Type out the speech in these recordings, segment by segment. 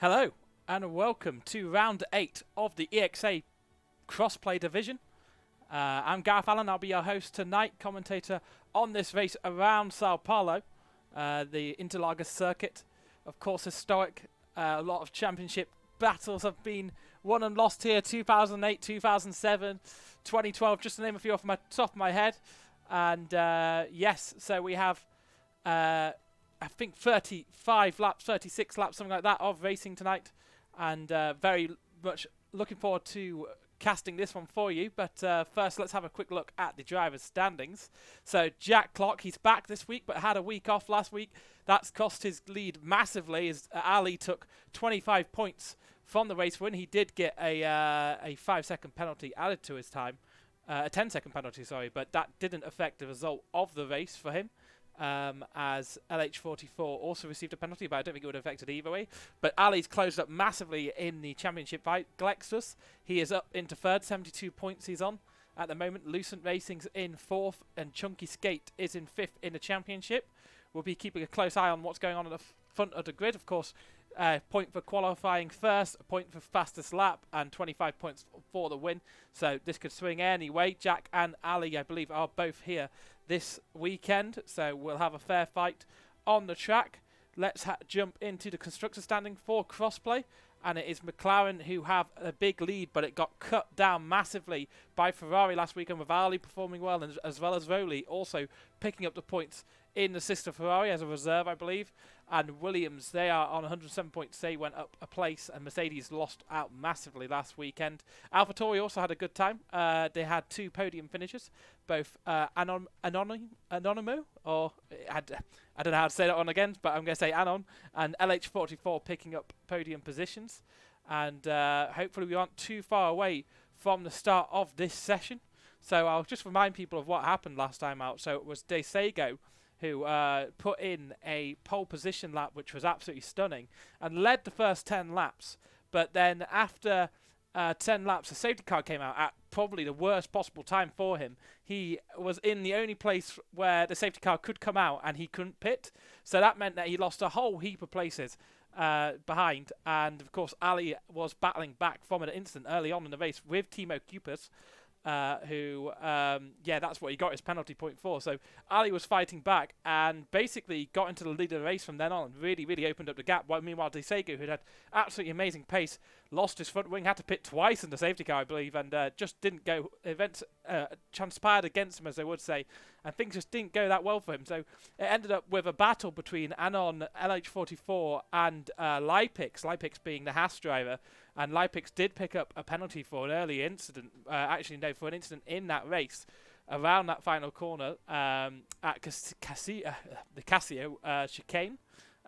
Hello, and welcome to round 8 of the ExA Crossplay Division. I'm Gareth Allen, I'll be your host tonight, commentator on this race around Sao Paulo, the Interlagos circuit. Of course, historic, a lot of championship battles have been won and lost here, 2008, 2007, 2012, just to name a few off the top of my head. And yes, so we have I think 35 laps, 36 laps, something like that, of racing tonight. And very much looking forward to casting this one for you. But first, let's have a quick look at the drivers' standings. So Jack Clark, he's back this week, but had a week off last week. That's cost his lead massively, as Ali took 25 points from the race win. He did get a 5-second penalty added to his time. A 10-second penalty, sorry, but that didn't affect the result of the race for him. As LH44 also received a penalty, but I don't think it would have affected either way. But Ali's closed up massively in the championship fight. Glexus, he is up into third, 72 points he's on at the moment. Lucent Racing's in fourth, and Chunky Skate is in fifth in the championship. We'll be keeping a close eye on what's going on at the front of the grid. Of course, point for qualifying first, a point for fastest lap, and 25 points for the win. So this could swing anyway. Jack and Ali, I believe, are both here this weekend, so we'll have a fair fight on the track. Let's jump into the constructor standing for Crossplay, and it is McLaren who have a big lead, but it got cut down massively by Ferrari last weekend, with Ali performing well, and as well as Rowley also picking up the points in the sister Ferrari as a reserve, I believe. And Williams, they are on 107 points. They went up a place, and Mercedes lost out massively last weekend. AlphaTauri also had a good time. They had 2 podium finishes, both Anonimo, or I don't know how to say that one again, but I'm going to say Anon, and LH44 picking up podium positions. And hopefully we aren't too far away from the start of this session. So I'll just remind people of what happened last time out. So it was DeSago who put in a pole position lap, which was absolutely stunning, and led the first 10 laps. But then after 10 laps, a safety car came out at probably the worst possible time for him. He was in the only place where the safety car could come out, and he couldn't pit. So that meant that he lost a whole heap of places behind. And, of course, Ali was battling back from an incident early on in the race with Timo Kupas, who, that's what he got his penalty point for. So Ali was fighting back and basically got into the lead of the race from then on, really, really opened up the gap. Meanwhile, DeSago, who had absolutely amazing pace, lost his front wing, had to pit twice in the safety car, I believe, and just didn't go. Events transpired against him, as they would say, and things just didn't go that well for him. So it ended up with a battle between Anon, LH44, and Lipix, Lipix being the Haas driver. And Lipix did pick up a penalty for an early incident, for an incident in that race around that final corner at the Casio chicane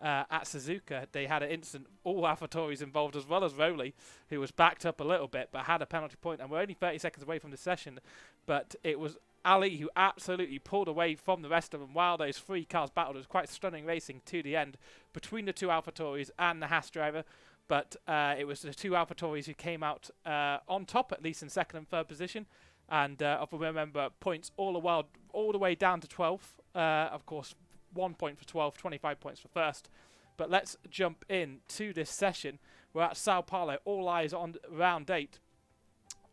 at Suzuka. They had an incident, all AlphaTauris involved, as well as Rowley, who was backed up a little bit but had a penalty point. And we're only 30 seconds away from the session, but it was Ali who absolutely pulled away from the rest of them while those 3 cars battled. It was quite stunning racing to the end between the 2 AlphaTauris and the Haas driver. But it was the 2 AlphaTauris who came out on top, at least in second and third position. And if we remember, points all the way down to 12th. Of course, 1 point for 12th, 25 points for first. But let's jump in to this session. We're at Sao Paulo, all eyes on round 8.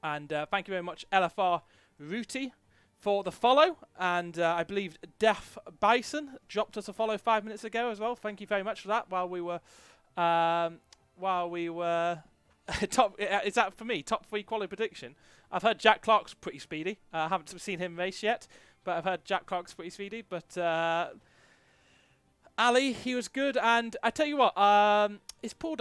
And thank you very much, LFR Ruti, for the follow. And I believe Deaf Bison dropped us a follow 5 minutes ago as well. Thank you very much for that while we were... top, is that for me? Top 3 quality prediction. I've heard Jack Clark's pretty speedy. I haven't seen him race yet, but I've heard Jack Clark's pretty speedy. But Ali, he was good. And I tell you what, if Paul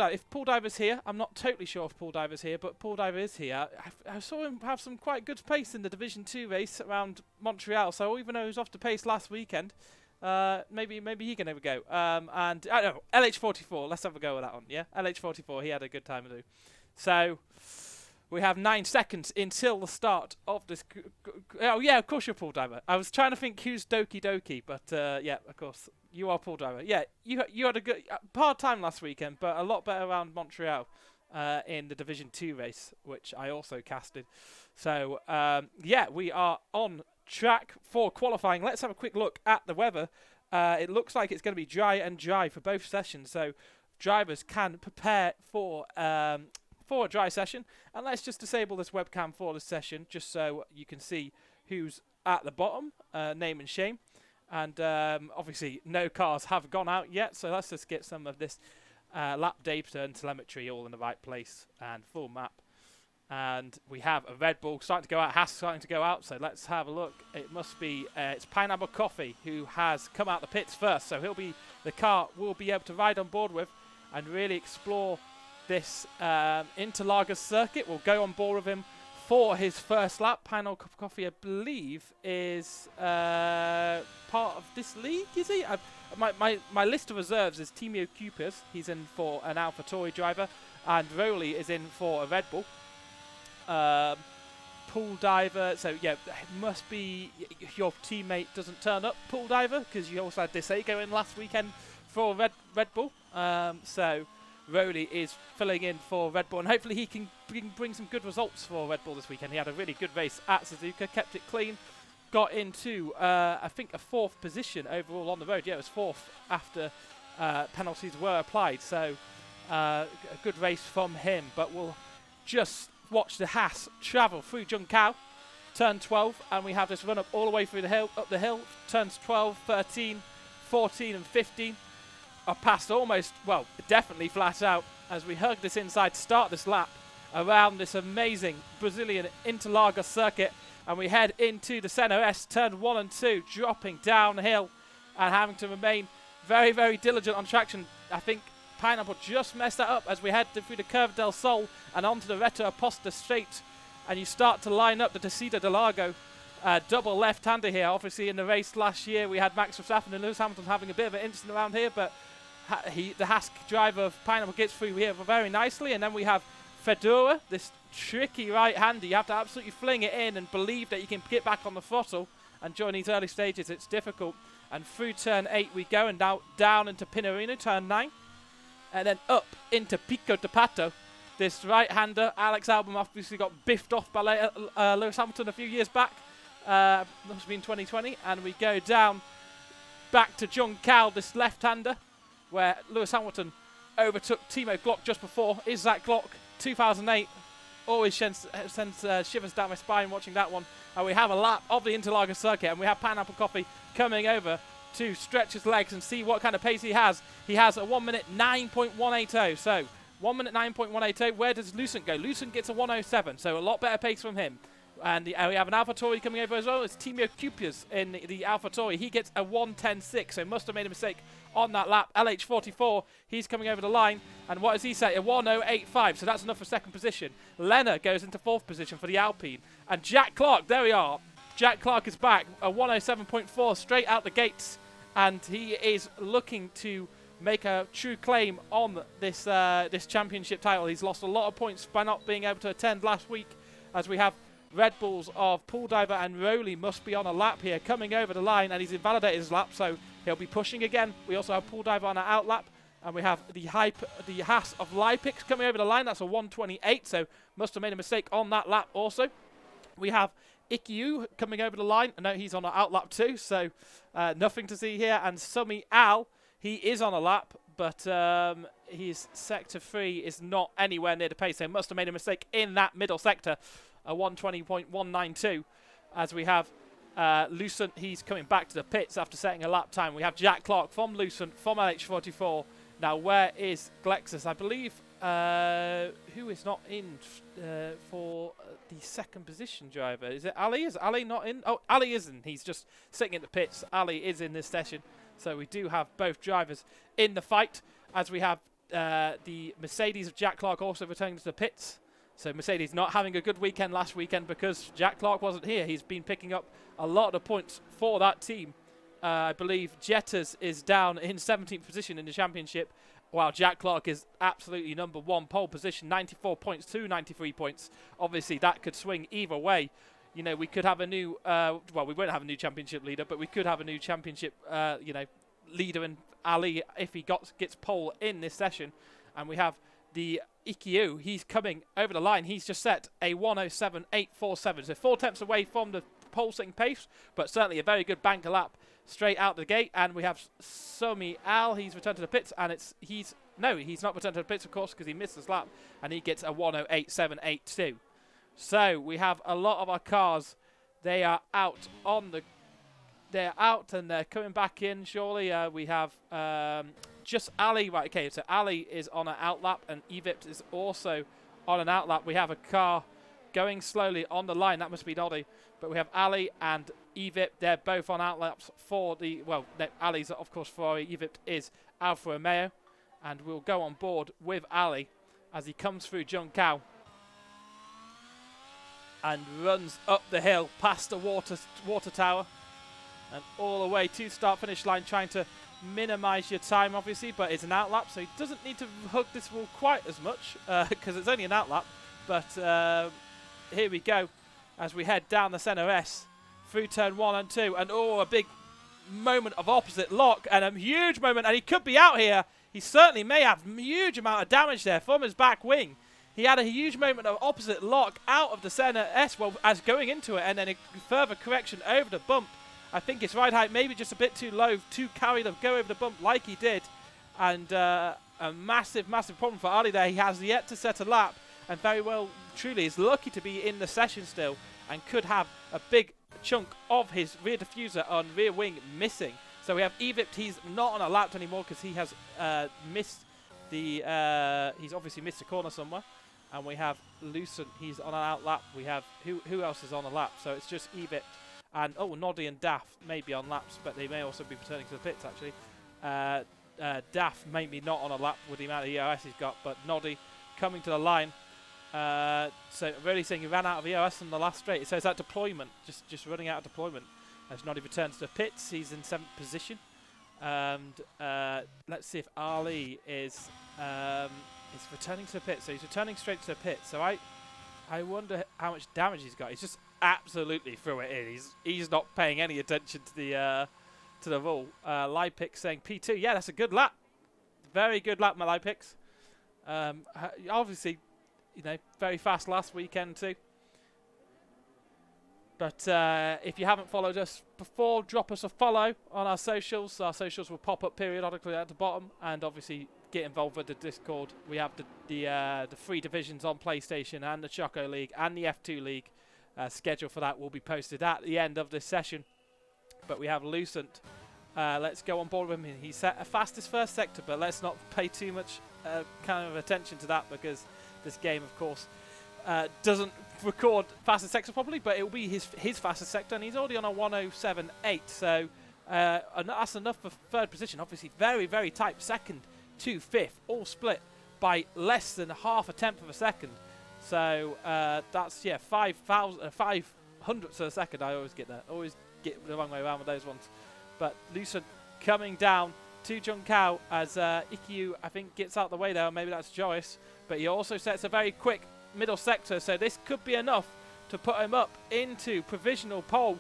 Diver's here, I'm not totally sure if Paul Diver's here, but Paul Diver is here. I saw him have some quite good pace in the Division 2 race around Montreal. So even though he was off the pace last weekend, maybe he can have a go. And I don't know, LH44, let's have a go with that one, yeah? LH44, he had a good time to do. So we have 9 seconds until the start of this. Oh yeah, of course you're Paul Diver. I was trying to think who's Doki Doki, but yeah, of course you are Paul Diver. Yeah, you had a good hard time last weekend, but a lot better around Montreal in the Division 2 race, which I also casted. So yeah, we are on track for qualifying. Let's have a quick look at the weather. It looks like it's going to be dry and dry for both sessions. So drivers can prepare for a dry session. And let's just disable this webcam for this session, just so you can see who's at the bottom, name and shame. And obviously no cars have gone out yet, so let's just get some of this lap data and telemetry all in the right place and full map. And we have a Red Bull starting to go out, Haas starting to go out, so let's have a look. It must be, it's Pineapple Coffee who has come out the pits first, so the car will be able to ride on board with and really explore this Interlagos circuit. We'll go on board with him for his first lap. Pineapple Coffee, I believe, is part of this league, is he? My list of reserves is Timio Cupers, he's in for an AlphaTauri driver, and Rowley is in for a Red Bull. Pool diver, so yeah, it must be your teammate doesn't turn up, pool diver, because you also had Desego in last weekend for Red Bull. So Rowley is filling in for Red Bull, and hopefully he can bring some good results for Red Bull this weekend. He had a really good race at Suzuka, kept it clean, got into I think a 4th position overall on the road. Yeah, it was 4th after penalties were applied, so a good race from him. But we'll just watch the Haas travel through Junção, turn 12, and we have this run up all the way through the hill, up the hill, turns 12, 13, 14 and 15 are passed almost, well, definitely flat out as we hug this inside, start this lap around this amazing Brazilian Interlagos circuit, and we head into the Senna S, turn 1 and 2, dropping downhill and having to remain very, very diligent on traction. I think Pineapple just messed that up as we head through the Curva del Sol and onto the Reta Aposta straight, and you start to line up the Descida del Lago double left-hander here. Obviously in the race last year we had Max Verstappen and Lewis Hamilton having a bit of an incident around here, but the Haas driver of Pineapple gets through here very nicely. And then we have Fedora, this tricky right-hander. You have to absolutely fling it in and believe that you can get back on the throttle, and during these early stages it's difficult. And through turn 8 we go, and now down into Pinarino, turn 9. And then up into Pico de Pato. This right-hander, Alex Albon, obviously got biffed off by Lewis Hamilton a few years back. Must have been 2020. And we go down back to Junção, this left-hander, where Lewis Hamilton overtook Timo Glock just before. Is that Glock? 2008. Always sends shivers down my spine watching that one. And we have a lap of the Interlagos circuit, and we have Pineapple Coffee coming over to stretch his legs and see what kind of pace he has. He has a 1 minute 9.180. So 1 minute 9.180. Where does Lucent go? Lucent gets a 107. So a lot better pace from him. And we have an AlphaTauri coming over as well. It's Timio Cupers in the AlphaTauri. He gets a 110.6. So must have made a mistake on that lap. LH44, he's coming over the line. And what does he say? A 108.5. So that's enough for 2nd position. Lena goes into 4th position for the Alpine. And Jack Clark, there we are. Jack Clark is back. A 107.4 straight out the gates. And he is looking to make a true claim on this this championship title. He's lost a lot of points by not being able to attend last week, as we have Red Bulls of Pool Diver and Rowley must be on a lap here, coming over the line, and he's invalidated his lap, so he'll be pushing again. We also have Pool Diver on an out lap, and we have the Haas of Lipix coming over the line. That's a 128, so must have made a mistake on that lap also. We have Ikyu coming over the line. No, he's on an out lap too, so nothing to see here. And Sumi Al, he is on a lap, but his sector 3 is not anywhere near the pace. They must have made a mistake in that middle sector. A 120.192. As we have Lucent, he's coming back to the pits after setting a lap time. We have Jack Clark from Lucent, from LH44. Now, where is Glexus? I believe who is not in for the 2nd position driver? Is it Ali? Is Ali not in? Oh, Ali isn't. He's just sitting in the pits. Ali is in this session. So we do have both drivers in the fight, as we have the Mercedes of Jack Clark also returning to the pits. So Mercedes not having a good weekend last weekend because Jack Clark wasn't here. He's been picking up a lot of points for that team. I believe Jettas is down in 17th position in the championship, while Jack Clark is absolutely number 1, pole position, 94 points to 93 points. Obviously, that could swing either way. You know, we could have a new, well, we won't have a new championship leader, but we could have a new championship, leader in Ali if he gets pole in this session. And we have the Ikyu, he's coming over the line. He's just set a 107.847, so 4 tenths away from the pole sitting pace, but certainly a very good banker lap straight out the gate. And we have Sumi Al, he's returned to the pits, and he's No, he's not returned to the pits, of course, because he missed his lap, and he gets a 1:08.782. So we have a lot of our cars. They are out on the. They're out and they're coming back in. Surely we have just Ali. Right, okay. So Ali is on an outlap, and Evipt is also on an outlap. We have a car going slowly on the line. That must be Noddy. But we have Ali and Evipt. They're both on outlaps for the. Well, no, Ali's of course Ferrari. Evipt is Alfa Romeo. And we'll go on board with Ali as he comes through Junção and runs up the hill past the water tower and all the way to start-finish line, trying to minimise your time, obviously, but it's an outlap, so he doesn't need to hug this wall quite as much because it's only an outlap. But here we go as we head down the centre S through turn 1 and 2, and a big moment of opposite lock and a huge moment, and he could be out here. He certainly may have a huge amount of damage there from his back wing. He had a huge moment of opposite lock out of the centre S, well, as going into it, and then a further correction over the bump. I think his ride height maybe just a bit too low to carry the go over the bump like he did. And a massive, massive problem for Ali there. He has yet to set a lap, and very well, truly, is lucky to be in the session still and could have a big chunk of his rear diffuser on rear wing missing. So we have Evipt. He's not on a lap anymore because he has missed the. He's obviously missed a corner somewhere. And we have Lucent. He's on an out lap. We have who else is on a lap? So it's just Evipt and Noddy and Daff may be on laps, but they may also be returning to the pits actually. Daff maybe not on a lap with the amount of EOS he's got, but Noddy coming to the line. So really saying he ran out of EOS in the last straight. It says that deployment, just running out of deployment. As Noddy returns to the pits, he's in 7th position. And let's see if Ali is returning to the pits. So he's returning straight to the pits. So I wonder how much damage he's got. He's just absolutely threw it in. He's not paying any attention to the rule. Lipix saying P2. Yeah, that's a good lap. Very good lap, my Lipix. Obviously, very fast last weekend too. But if you haven't followed us before, drop us a follow on our socials. Our socials will pop up periodically at the bottom, and obviously get involved with the Discord. We have the 3 divisions on PlayStation and the Choco League and the F2 League. Schedule for that will be posted at the end of this session. But we have Lucent. Let's go on board with him. He set a fastest first sector, but let's not pay too much kind of attention to that because this game, of course, doesn't record fastest sector properly, but it will be his fastest sector, and he's already on a 1:07.8, so that's enough for 3rd position. Obviously very, very tight 2nd to 5th, all split by less than half a tenth of a second. So that's 500ths of a second. I always get the wrong way around with those ones. But Lucent coming down to Junção as Ikkyu, I think, gets out the way there, or maybe that's Joris, but he also sets a very quick middle sector, so this could be enough to put him up into provisional pole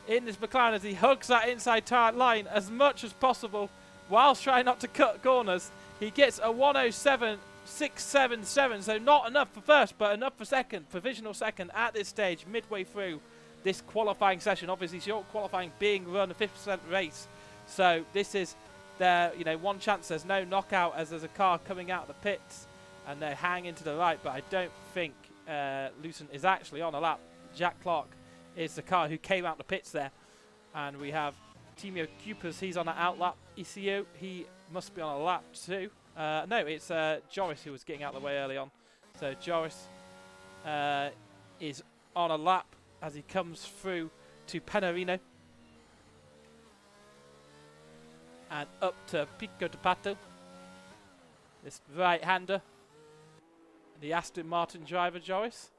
in this McLaren as he hugs that inside tire line as much as possible whilst trying not to cut corners. He gets a 1:07.677, so not enough for first, but enough for second, provisional second at this stage, midway through this qualifying session. Obviously, short qualifying being run a 50% race, so this is their one chance. There's no knockout as there's a car coming out of the pits. And they're hanging to the right, but I don't think Lucent is actually on a lap. Jack Clark is the car who came out the pits there. And we have Timio Cupers, he's on an out lap. ECU, he must be on a lap too. No, it's Joris who was getting out of the way early on. So Joris is on a lap as he comes through to Penarino. And up to Pico de Pato. This right-hander. The Aston Martin driver, Joris.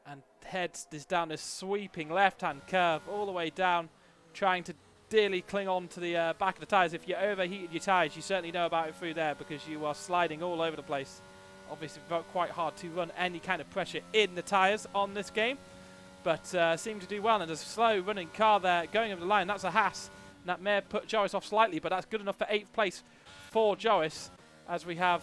And heads this down this sweeping left-hand curve all the way down, trying to dearly cling on to the back of the tyres. If you overheated your tyres, you certainly know about it through there because you are sliding all over the place. Obviously, quite hard to run any kind of pressure in the tyres on this game, but seem to do well. And there's a slow-running car there going over the line. That's a Haas. And that may have put Joris off slightly, but that's good enough for 8th place for Joris. As we have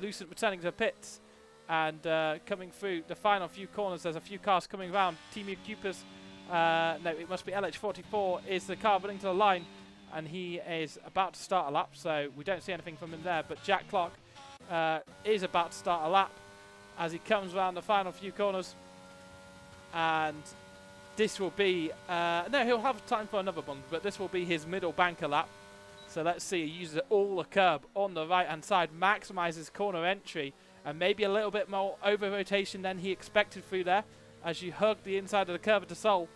Lucent returning to the pits and coming through the final few corners. There's a few cars coming around. Timio Cupers, no, it must be LH44 is the car running to the line and he is about to start a lap, so we don't see anything from him there. But Jack Clark is about to start a lap as he comes around the final few corners, and this will be no, he'll have time for another one, but this will be his middle banker lap. So let's see, he uses all the curb on the right hand side, maximizes corner entry, and maybe a little bit more over rotation than he expected through there as you hug the inside of the curve to Sol.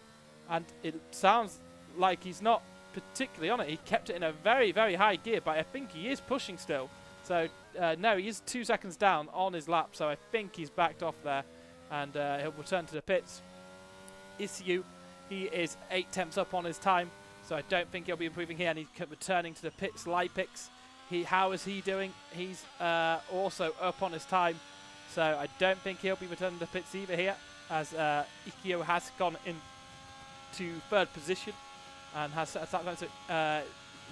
And it sounds like he's not particularly on it. He kept it in a very, very high gear, but I think he is pushing still. So no, he is 2 seconds down on his lap, so I think he's backed off there, and he'll return to the pits. Issue, he is 8 tenths up on his time, so I don't think he'll be improving here, and he's returning to the pits. Lipix, how is he doing? He's also up on his time, so I don't think he'll be returning to the pits either here, as Ikkyo has gone into 3rd position and has set a time. So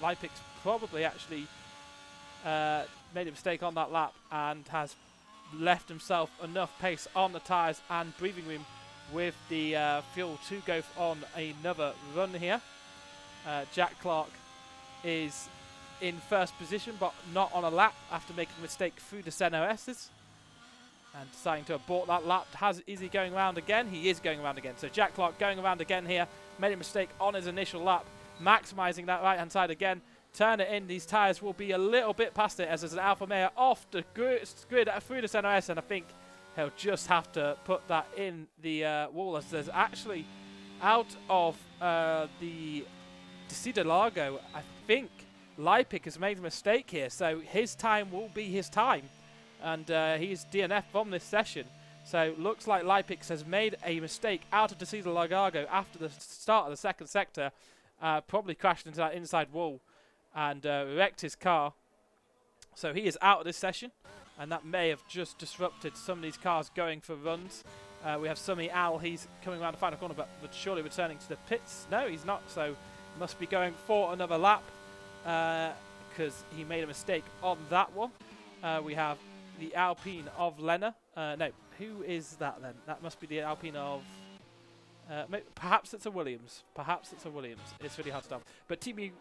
Lipix probably actually made a mistake on that lap and has left himself enough pace on the tyres and breathing room with the fuel to go on another run here. Jack Clark is in 1st position, but not on a lap after making a mistake through the CNOSs and deciding to abort that lap. Is he going around again? He is going around again. So Jack Clark going around again here, made a mistake on his initial lap, maximizing that right hand side again. Turn it in. These tyres will be a little bit past it as there's an Alfa Romeo off the grid through the CNOS, and I think he'll just have to put that in the wall, as there's actually out of the Interlagos, I think Lipix has made a mistake here, so his time will be his time, and he's DNF from this session. So looks like Lipix has made a mistake out of the Interlagos after the start of the 2nd sector, probably crashed into that inside wall and wrecked his car. So he is out of this session, and that may have just disrupted some of these cars going for runs. We have Summy Al, he's coming around the final corner, but surely returning to the pits. No, he's not, so must be going for another lap because he made a mistake on that one. We have the Alpine of Lena. No, who is that then? That must be the Alpine of... perhaps it's a Williams. Perhaps it's a Williams. It's really hard to tell. But TTV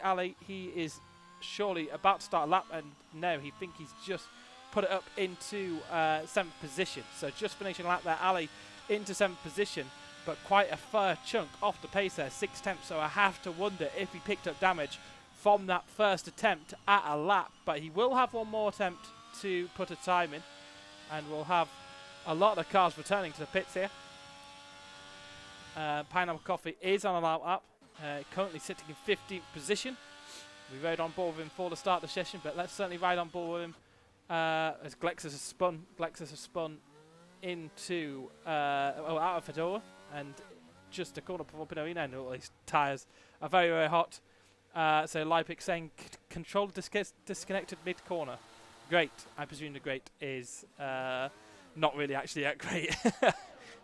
Ali, he is surely about to start a lap, and no, he think he's just put it up into 7th position. So just finishing a lap there, Ali into 7th position, but quite a fair chunk off the pace there, 6 attempts. So I have to wonder if he picked up damage from that first attempt at a lap, but he will have one more attempt to put a time in, and we'll have a lot of cars returning to the pits here. Pineapple Coffee is on a lap up, currently sitting in 15th position. We rode on board with him for the start of the session, but let's certainly ride on board with him as Glexus has spun. Glexus has spun into out of Fedora, and just a corner before Pinorino, and all these tyres are very, very hot. So Lipix saying control disconnected mid-corner. Great. I presume the great is not really actually that great.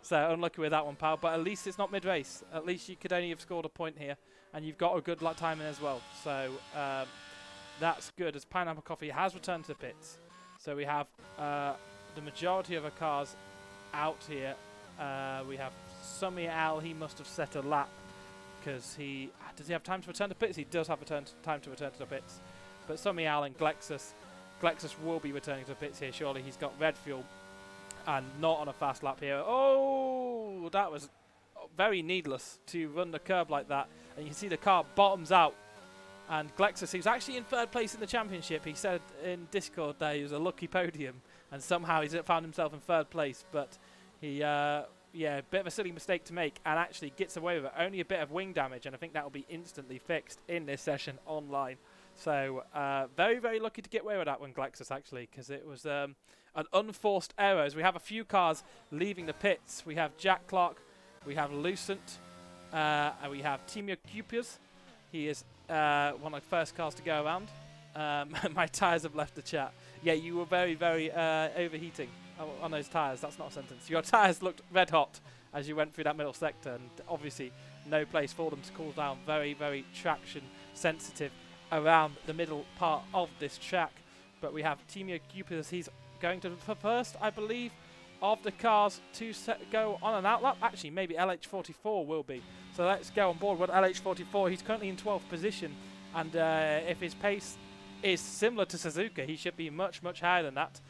So unlucky with that one, pal. But at least it's not mid-race. At least you could only have scored a point here, and you've got a good lap time in as well. So that's good, as Pineapple Coffee has returned to the pits. So we have the majority of our cars out here. We have Summy Al. He must have set a lap, because does he have time to return to pits? He does have time to return to the pits. But Summy Al and Glexus will be returning to the pits here. Surely he's got red fuel and not on a fast lap here. Oh, that was very needless to run the curb like that. And you can see the car bottoms out. And Glexus, who's actually in 3rd place in the championship, he said in Discord that he was a lucky podium, and somehow he's found himself in 3rd place. But he, a bit of a silly mistake to make, and actually gets away with it. Only a bit of wing damage, and I think that will be instantly fixed in this session online. So very, very lucky to get away with that one, Glexus, actually, because it was an unforced error. As we have a few cars leaving the pits. We have Jack Clark, we have Lucent, and we have Timur Cupius. He is one of the first cars to go around. My tyres have left the chat. Yeah, you were very, very overheating on those tyres. That's not a sentence. Your tyres looked red hot as you went through that middle sector, and obviously no place for them to cool down. Very, very traction sensitive around the middle part of this track. But we have Timur Cupius. He's going to first, I believe, of the cars to go on an outlap. Actually, maybe LH44 will be. So let's go on board with LH44. He's currently in 12th position, and if his pace is similar to Suzuka, he should be much, much higher than that.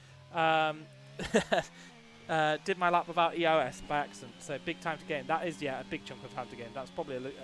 Did my lap without EOS by accident, so big time to gain. That is, yeah, a big chunk of time to gain. That's probably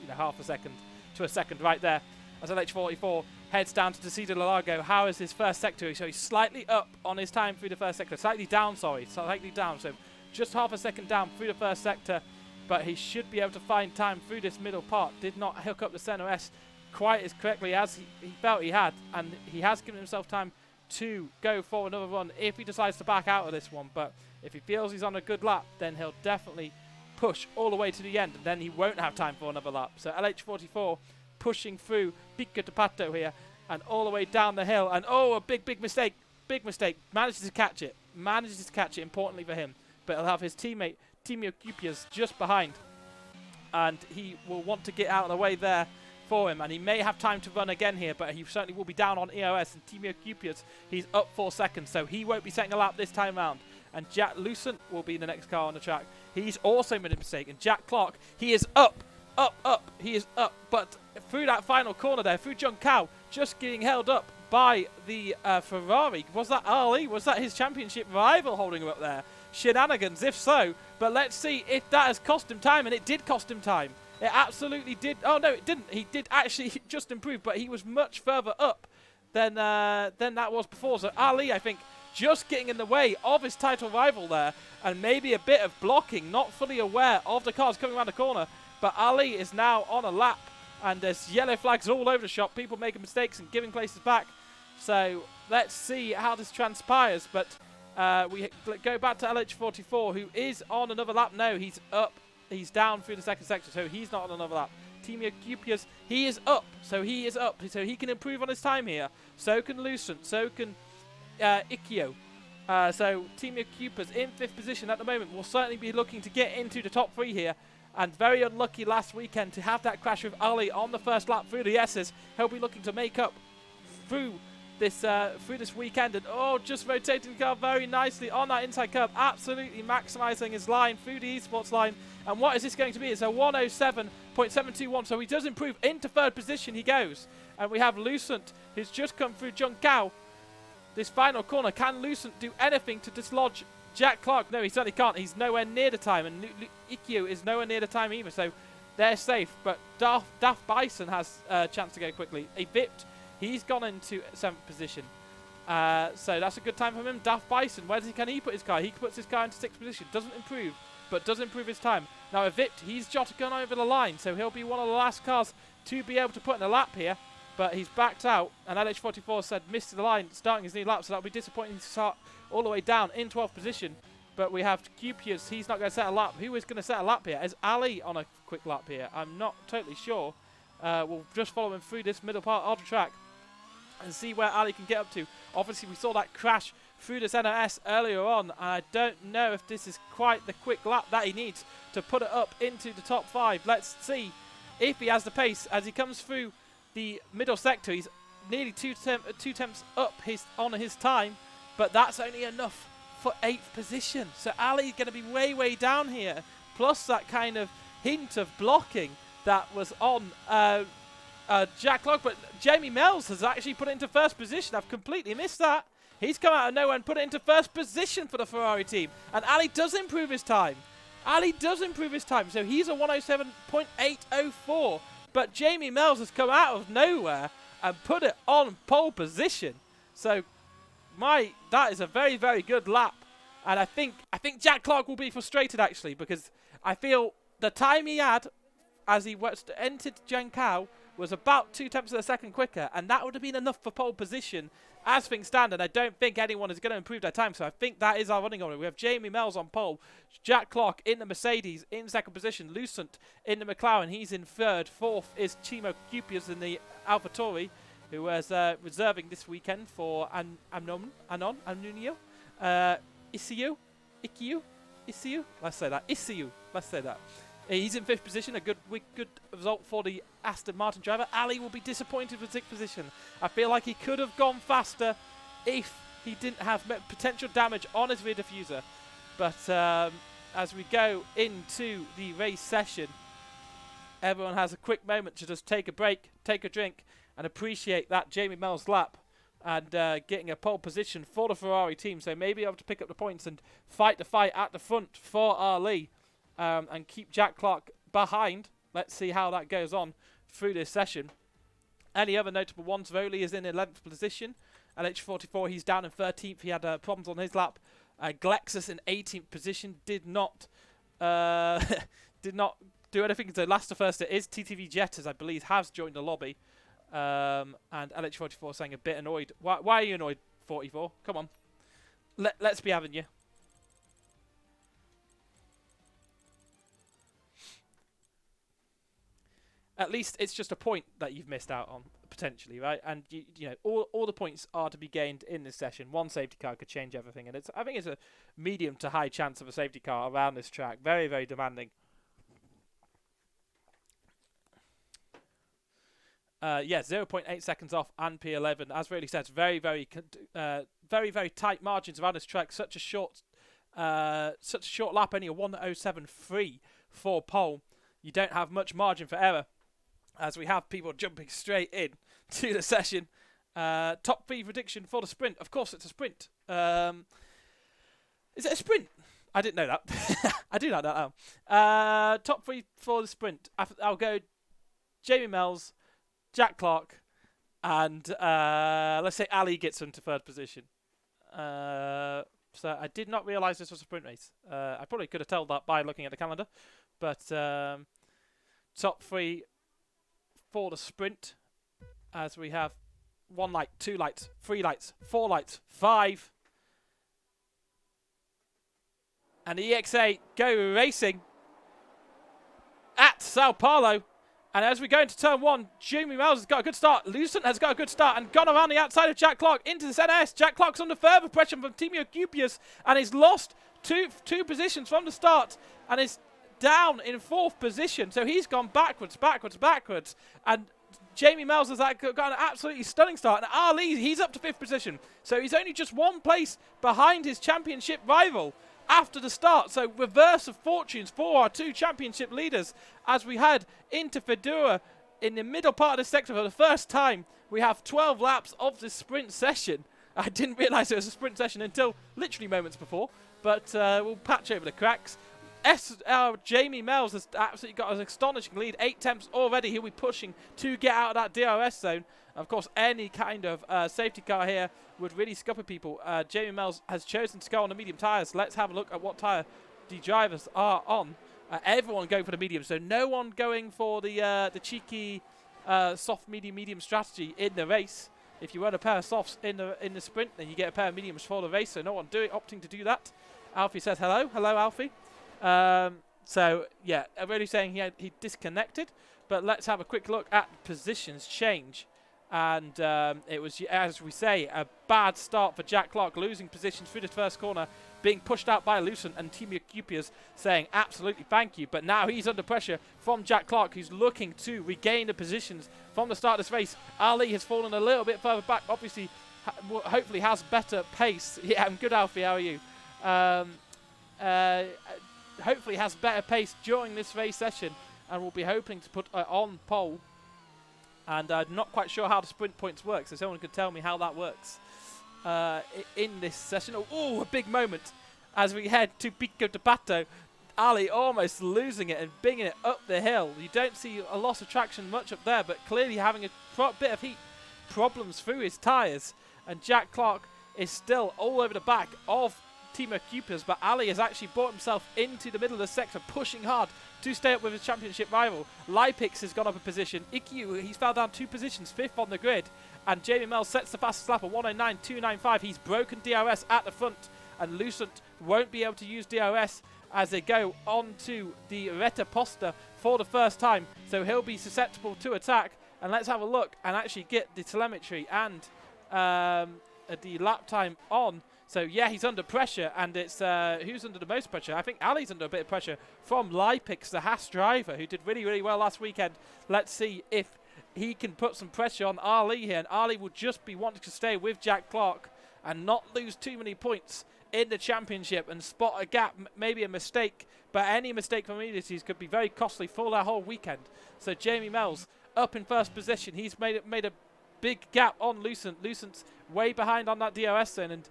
half a second to a second right there. As LH44 heads down to Interlagos. How is his first sector? So he's slightly up on his time through the first sector. Slightly down, sorry. Slightly down. So just half a second down through the first sector. But he should be able to find time through this middle part. Did not hook up the center S quite as correctly as he felt he had. And he has given himself time to go for another run if he decides to back out of this one. But if he feels he's on a good lap, then he'll definitely push all the way to the end. And then he won't have time for another lap. So LH44 pushing through Pico de Pato here and all the way down the hill. And oh, a big mistake. Big mistake. Manages to catch it. Manages to catch it, importantly for him. But he'll have his teammate, Timio Cupias, just behind. And he will want to get out of the way there for him. And he may have time to run again here, but he certainly will be down on EOS. And Timio Cupias, he's up 4 seconds, so he won't be setting a lap this time round. And Jack Lucent will be the next car on the track. He's also made a mistake. And Jack Clark, he is up. He is up. But through that final corner there, through John Cow, just getting held up by the Ferrari. Was that Ali? Was that his championship rival holding him up there? Shenanigans, if so. But let's see if that has cost him time. And it did cost him time. It absolutely did. Oh, no, it didn't. He did actually just improve, but he was much further up than that was before. So Ali, I think, just getting in the way of his title rival there, and maybe a bit of blocking, not fully aware of the cars coming around the corner. But Ali is now on a lap, and there's yellow flags all over the shop, people making mistakes and giving places back. So let's see how this transpires. But we go back to LH44, who is on another lap. No, he's up. He's down through the second sector, so he's not on another lap. Timio Cupias, he is up. So he is up. So he can improve on his time here. So can Lucent. So can Ikkyo. So Timio Cupias in 5th position at the moment will certainly be looking to get into the top 3 here. And very unlucky last weekend to have that crash with Ali on the first lap through the S's. He'll be looking to make up through this weekend. And oh, just rotating the car very nicely on that inside curve. Absolutely maximising his line through the esports line. And what is this going to be? It's a 107.721. So he does improve. Into 3rd position he goes. And we have Lucent, who's just come through John Cow. This final corner. Can Lucent do anything to dislodge Jack Clark? No, he certainly can't. He's nowhere near the time. And Ikkyo is nowhere near the time either. So they're safe. But Daft Bison has a chance to go quickly. A Vipt, he's gone into 7th position. So that's a good time for him. Daft Bison, can he put his car? He puts his car into 6th position. Doesn't improve, but does improve his time. Now a Vipt, he's just gone over the line. So he'll be one of the last cars to be able to put in a lap here. But he's backed out. And LH44 said missed the line starting his new lap. So that'll be disappointing to start all the way down in 12th position. But we have Cupias. He's not going to set a lap. Who is going to set a lap here? Is Ali on a quick lap here? I'm not totally sure. We'll just follow him through this middle part of the track and see where Ali can get up to. Obviously, we saw that crash through the center S earlier on. And I don't know if this is quite the quick lap that he needs to put it up into the top 5. Let's see if he has the pace as he comes through the middle sector. He's nearly two temps up on his time, but that's only enough for 8th position. So Ali's going to be way down here, plus that kind of hint of blocking that was on Jack Clark. But Jamie Mells has actually put it into 1st position. I've completely missed that. He's come out of nowhere and put it into 1st position for the Ferrari team. And Ali does improve his time. Ali does improve his time. So he's a 107.804. But Jamie Mells has come out of nowhere and put it on pole position. So that is a very good lap. And I think Jack Clark will be frustrated actually, because I feel the time he had as he entered Jiangkao was about 2 tenths of a second quicker, and that would have been enough for pole position as things stand, and I don't think anyone is going to improve their time, so I think that is our running order. We have Jamie Mells on pole, Jack Clark in the Mercedes in 2nd position, Lucent in the McLaren, he's in 3rd, 4th is Timio Cupias in the AlphaTauri, who was reserving this weekend for Annunio, Isiu, let's say that. He's in 5th position, a good result for the Aston Martin driver. Ali will be disappointed with 6th position. I feel like he could have gone faster if he didn't have potential damage on his rear diffuser. But as we go into the race session, everyone has a quick moment to just take a break, take a drink, and appreciate that Jamie Mell's lap and getting a pole position for the Ferrari team. So maybe able to pick up the points and fight the fight at the front for Ali and keep Jack Clark behind. Let's see how that goes on through this session. Any other notable ones? Rowley is in 11th position. LH44, he's down in 13th. He had problems on his lap. Glexus in 18th position did not do anything. So last to first it is TTV Jetters, I believe, has joined the lobby. And LH44 saying a bit annoyed. Why are you annoyed, 44? Come on. Let's be having you. At least it's just a point that you've missed out on, potentially, right? And you know, all the points are to be gained in this session. One safety car could change everything, and I think it's a medium to high chance of a safety car around this track. Very, very demanding. Yeah, 0.8 seconds off and P11. As really said, very, very tight margins around this track. Such a short lap, only a 1:07.3 for pole. You don't have much margin for error, as we have people jumping straight in to the session. Top 3 prediction for the sprint. Of course, it's a sprint. Is it a sprint? I didn't know that. I do not know that. Top 3 for the sprint. I'll go Jamie Mells, Jack Clark, and let's say Ali gets into 3rd position. So I did not realise this was a sprint race. I probably could have told that by looking at the calendar. But top 3 for the sprint, as we have 1 light, 2 lights, 3 lights, 4 lights, 5. And the EXA go racing at Sao Paulo. And as we go into turn 1, Jamie Mells has got a good start. Lucent has got a good start and gone around the outside of Jack Clark into this NS. Jack Clark's under further pressure from Timio Cupius and he's lost two positions from the start and is down in 4th position. So he's gone backwards. And Jamie Mells has got an absolutely stunning start. And Ali, he's up to 5th position. So he's only just 1 place behind his championship rival after the start. So reverse of fortunes for our 2 championship leaders as we head into Fedora in the middle part of this sector for the first time. We have 12 laps of this sprint session. I didn't realise it was a sprint session until literally moments before, but we'll patch over the cracks. Jamie Mells has absolutely got an astonishing lead. 8 temps already. He'll be pushing to get out of that DRS zone. Of course, any kind of safety car here would really scupper people. Jamie Mells has chosen to go on the medium tyres. Let's have a look at what tyre the drivers are on. Everyone going for the medium, so no one going for the cheeky soft medium strategy in the race. If you run a pair of softs in the sprint, then you get a pair of mediums for the race. So no one opting to do that. Alfie says hello, Alfie. So yeah, I'm really saying he disconnected. But let's have a quick look at positions change. And it was, as we say, a bad start for Jack Clark, losing positions through the first corner, being pushed out by Lucent and Timio Cupius saying absolutely thank you. But now he's under pressure from Jack Clark, who's looking to regain the positions from the start of this race. Ali has fallen a little bit further back, obviously, hopefully has better pace. Yeah, I'm good, Alfie, how are you? Hopefully has better pace during this race session and will be hoping to put on pole. And I'm not quite sure how the sprint points work, so someone could tell me how that works in this session. Oh, a big moment as we head to Pico de Pato. Ali almost losing it and bringing it up the hill. You don't see a loss of traction much up there, but clearly having a bit of heat problems through his tyres. And Jack Clark is still all over the back of Timio Cupius, but Ali has actually brought himself into the middle of the sector, pushing hard to stay up with his championship rival. Lipix has gone up a position. Ikyu, he's fell down 2 positions, 5th on the grid. And Jamie Mells sets the fastest lap at 1:09.295. He's broken DRS at the front, and Lucent won't be able to use DRS as they go on to the Retta Posta for the first time. So he'll be susceptible to attack. And let's have a look and actually get the telemetry and the lap time on. So yeah, he's under pressure, and it's who's under the most pressure? I think Ali's under a bit of pressure from Lipix, the Haas driver, who did really, really well last weekend. Let's see if he can put some pressure on Ali here, and Ali will just be wanting to stay with Jack Clark and not lose too many points in the championship and spot a gap, maybe a mistake, but any mistake from Medicis could be very costly for that whole weekend. So Jamie Mells up in first position. He's made a big gap on Lucent. Lucent's way behind on that DRS zone, and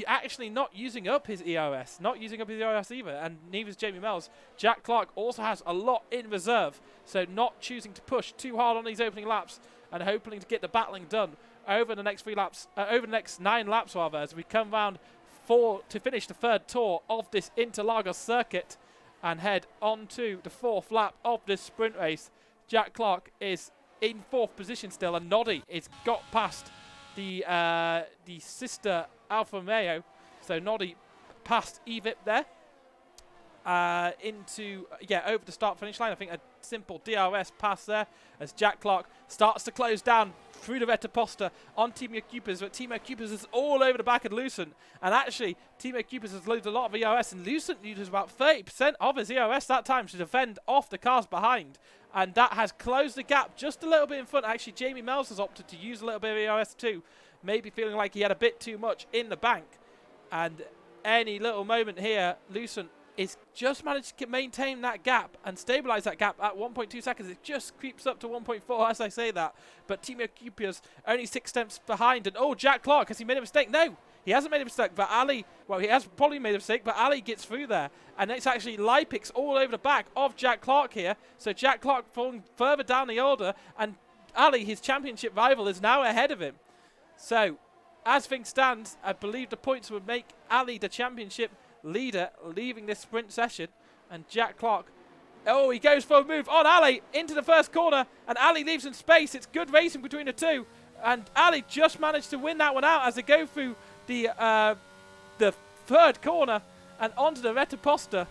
actually not using up his ERS, either, and neither is Jamie Mells. Jack Clark also has a lot in reserve, so not choosing to push too hard on these opening laps and hoping to get the battling done over the next 9 laps rather, as we come round to finish the third tour of this Interlagos circuit and head on to the 4th lap of this sprint race. Jack Clark is in 4th position still, and Noddy is got past the sister Alfa Romeo, so Noddy past Evip there over the start finish line. I think a simple DRS pass there as Jack Clark starts to close down through the Retaposta on Timo Cupers, but Timo Cupers is all over the back of Lucent, and actually Timo Cupers has loaded a lot of ERS, and Lucent uses about 30% of his ERS that time to defend off the cars behind, and that has closed the gap just a little bit in front. Actually, Jamie Mells has opted to use a little bit of ERS too, maybe feeling like he had a bit too much in the bank, and any little moment here, Lucent is just managed to maintain that gap and stabilize that gap at 1.2 seconds. It just creeps up to 1.4 as I say that. But Timo Cupers only 6 steps behind. And Jack Clark, has he made a mistake? No, he hasn't made a mistake. But Ali, well, he has probably made a mistake, but Ali gets through there. And it's actually Lipix all over the back of Jack Clark here. So Jack Clark falling further down the order, and Ali, his championship rival, is now ahead of him. So as things stand, I believe the points would make Ali the championship leader leaving this sprint session, and Jack Clark, he goes for a move on Ali into the first corner, and Ali leaves in space. It's good racing between the two, and Ali just managed to win that one out as they go through the 3rd corner and onto the Retaposta.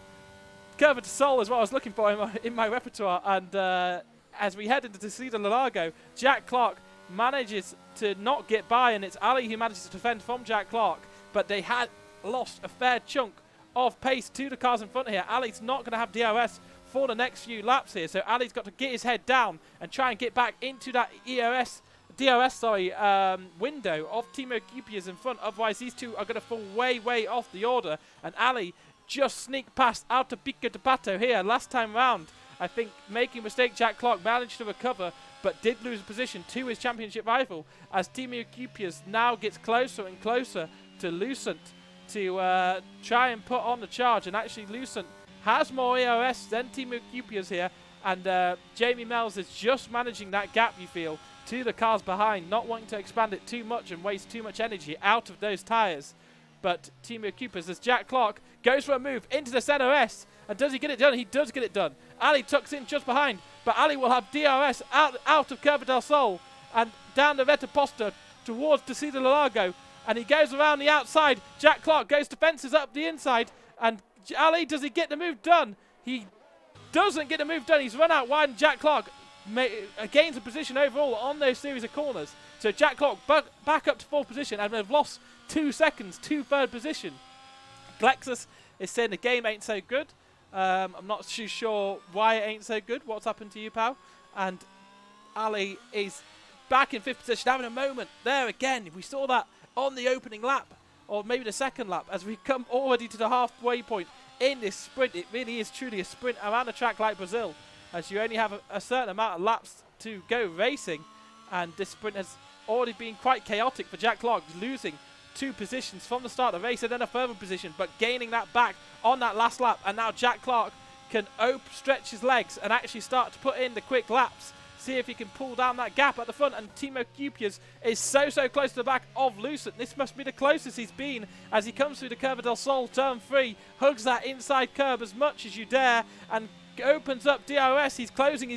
Curva de Sol is what I was looking for in my repertoire, and as we head into the Cida Largo, Jack Clark manages to not get by, and it's Ali who manages to defend from Jack Clark, but they had lost a fair chunk of pace to the cars in front here. Ali's not going to have DRS for the next few laps here, so Ali's got to get his head down and try and get back into that DRS window of Timo Cupers in front. Otherwise, these two are going to fall way off the order, and Ali just sneaked past out of Pico de Pato here last time round. I think making a mistake, Jack Clark managed to recover, but did lose position to his championship rival as Timo Cupers now gets closer and closer to Lucent to try and put on the charge. And actually Lucent has more ERS than Timo Cupers here, and Jamie Mells is just managing that gap, you feel, to the cars behind, not wanting to expand it too much and waste too much energy out of those tyres. But Timo Cupers, as Jack Clark goes for a move into the center S, and does he get it done? He does get it done. Ali tucks in just behind, but Ali will have DRS out of Curva del Sol and down the Retaposta towards the Cida Largo, and he goes around the outside. Jack Clark goes to fences up the inside, and Ali, does he get the move done? He doesn't get the move done. He's run out wide, and Jack Clark gains a position overall on those series of corners. So Jack Clark back up to 4th position, and they've lost 2 seconds to 3rd position. Glexus is saying the game ain't so good. I'm not too sure why it ain't so good. What's happened to you, pal? And Ali is back in 5th position, having a moment there again. We saw that on the opening lap, or maybe the 2nd lap, as we come already to the halfway point in this sprint. It really is truly a sprint around a track like Brazil, as you only have a certain amount of laps to go racing, and this sprint has already been quite chaotic for Jack Clark, losing 2 positions from the start of the race and then a further position, but gaining that back on that last lap. And now Jack Clark can stretch his legs and actually start to put in the quick laps, see if he can pull down that gap at the front. And Timo Cupers is so close to the back of Lucent. This must be the closest he's been as he comes through the Curva del Sol, turn 3, hugs that inside curb as much as you dare, and opens up DRS. He's closing.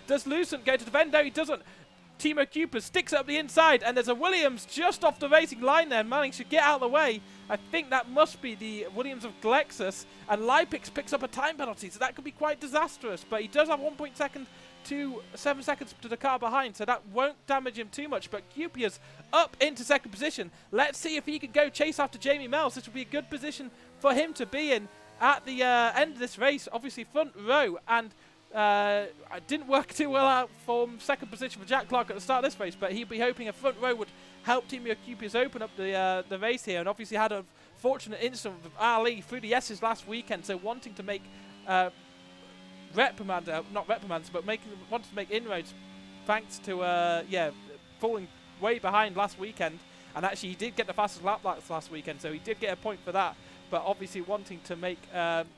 Does Lucent go to defend? No, he doesn't. Timo Cupers sticks up the inside, and there's a Williams just off the racing line there, managing to get out of the way. I think that must be the Williams of Glexus, and Lipix picks up a time penalty, so that could be quite disastrous, but he does have 1.7 seconds to the car behind, so that won't damage him too much. But Cupers up into 2nd position. Let's see if he can go chase after Jamie Mells. This would be a good position for him to be in at the end of this race, obviously front row. And It didn't work too well out for second position for Jack Clark at the start of this race, but he'd be hoping a front row would help Team Yokupius open up the race here, and obviously had a fortunate incident with Ali through the S's last weekend, so wanting to make not reprimands, but wanting to make inroads thanks to falling way behind last weekend. And actually he did get the fastest lap last weekend, so he did get a point for that. But obviously wanting to make... and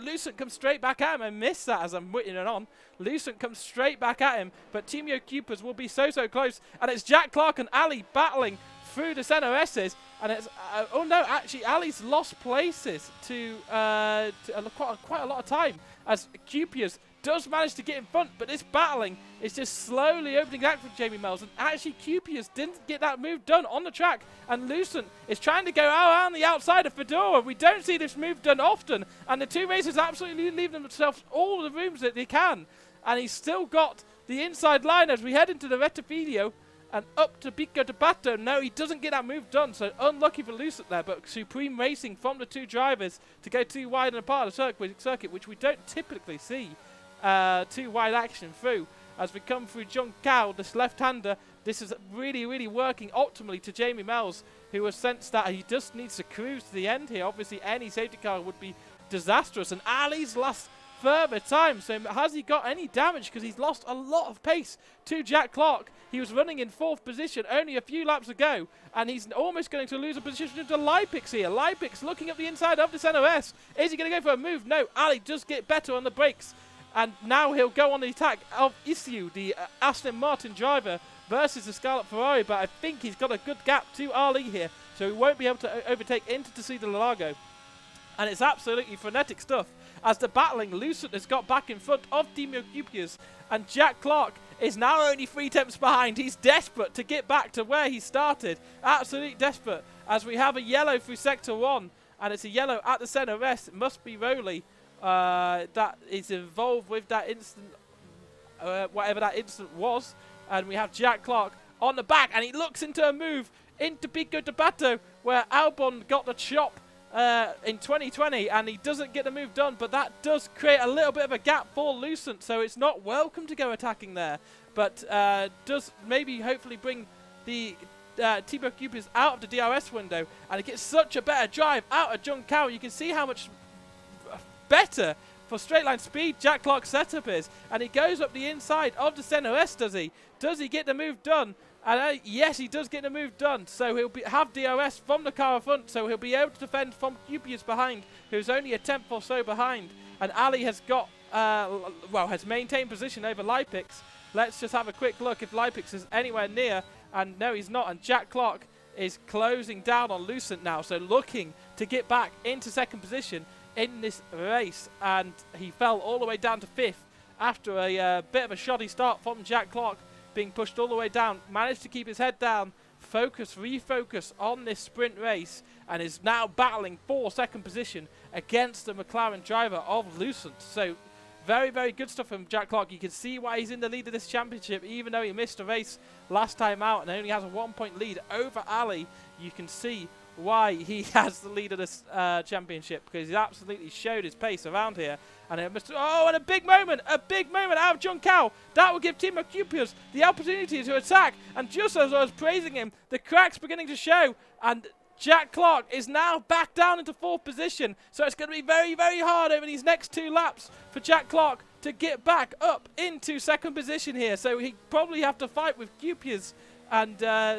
Lucent comes straight back at him. I missed that as I'm whittling it on. Lucent comes straight back at him, but Team Yokupius will be so close. And it's Jack Clark and Ali battling through the center S's. And it's... actually Ali's lost places to quite a lot of time, as Yokupius does manage to get in front, but this battling is just slowly opening out for Jamie Mells, and actually Yokupius didn't get that move done on the track, and Lucent is trying to go around the outside of Fedora. We don't see this move done often, and the two racers absolutely leave themselves all the rooms that they can, and he's still got the inside line as we head into the Rettifilio and up to Pico de Bato. No, he doesn't get that move done, so unlucky for Lucent there, but supreme racing from the two drivers to go too wide and apart of the circuit, which we don't typically see. Too wide action through as we come through John Cow, this left-hander. This is really working optimally to Jamie Mells, who has sensed that he just needs to cruise to the end here. Obviously any safety car would be disastrous, and Ali's lost further time. So has he got any damage, because he's lost a lot of pace to Jack Clark. He was running in 4th position only a few laps ago, and he's almost going to lose a position to Lipix here. Lipix looking up the inside of the NOS. Is he going to go for a move? No, Ali does get better on the brakes. And now he'll go on the attack of Issue, the Aston Martin driver, versus the Scarlet Ferrari. But I think he's got a good gap to Ali here, so he won't be able to overtake into Interlagos. And it's absolutely frenetic stuff, as the battling Lucent has got back in front of Team Yokupius, and Jack Clark is now only 3 tenths behind. He's desperate to get back to where he started, absolutely desperate, as we have a yellow through Sector 1, and it's a yellow at the centre rest. It must be Rowley. That is involved with that incident, whatever that incident was, and we have Jack Clark on the back, and he looks into a move into Pico de Bato, where Albon got the chop in 2020, and he doesn't get the move done, but that does create a little bit of a gap for Lucent, so it's not welcome to go attacking there, but does maybe hopefully bring the Team Yokupius out of the DRS window, and it gets such a better drive out of John Cow. You can see how much better for straight line speed Jack Clark's setup is, and he goes up the inside of the center S. Does he get the move done? And yes, he does get the move done, so he'll have DRS from the car in front, so he'll be able to defend from Yokupius behind, who's only a tenth or so behind. And Ali has got has maintained position over Lipix. Let's just have a quick look if Lipix is anywhere near, and no, he's not. And Jack Clark is closing down on Lucent now, so looking to get back into second position in this race, and he fell all the way down to 5th after a bit of a shoddy start from Jack Clark, being pushed all the way down. Managed to keep his head down, refocus on this sprint race, and is now battling for second position against the McLaren driver of Lucent. So very good stuff from Jack Clark. You can see why he's in the lead of this championship, even though he missed a race last time out and only has a 1-point lead over Ali. You can see why he has the lead of this championship, because he absolutely showed his pace around here. And and a big moment out of John Cow. That will give Team Yokupius the opportunity to attack, and just as I was praising him, the cracks beginning to show, and Jack Clark is now back down into 4th position, so it's going to be very hard over these next 2 laps for Jack Clark to get back up into second position here. So he probably have to fight with Yokupius and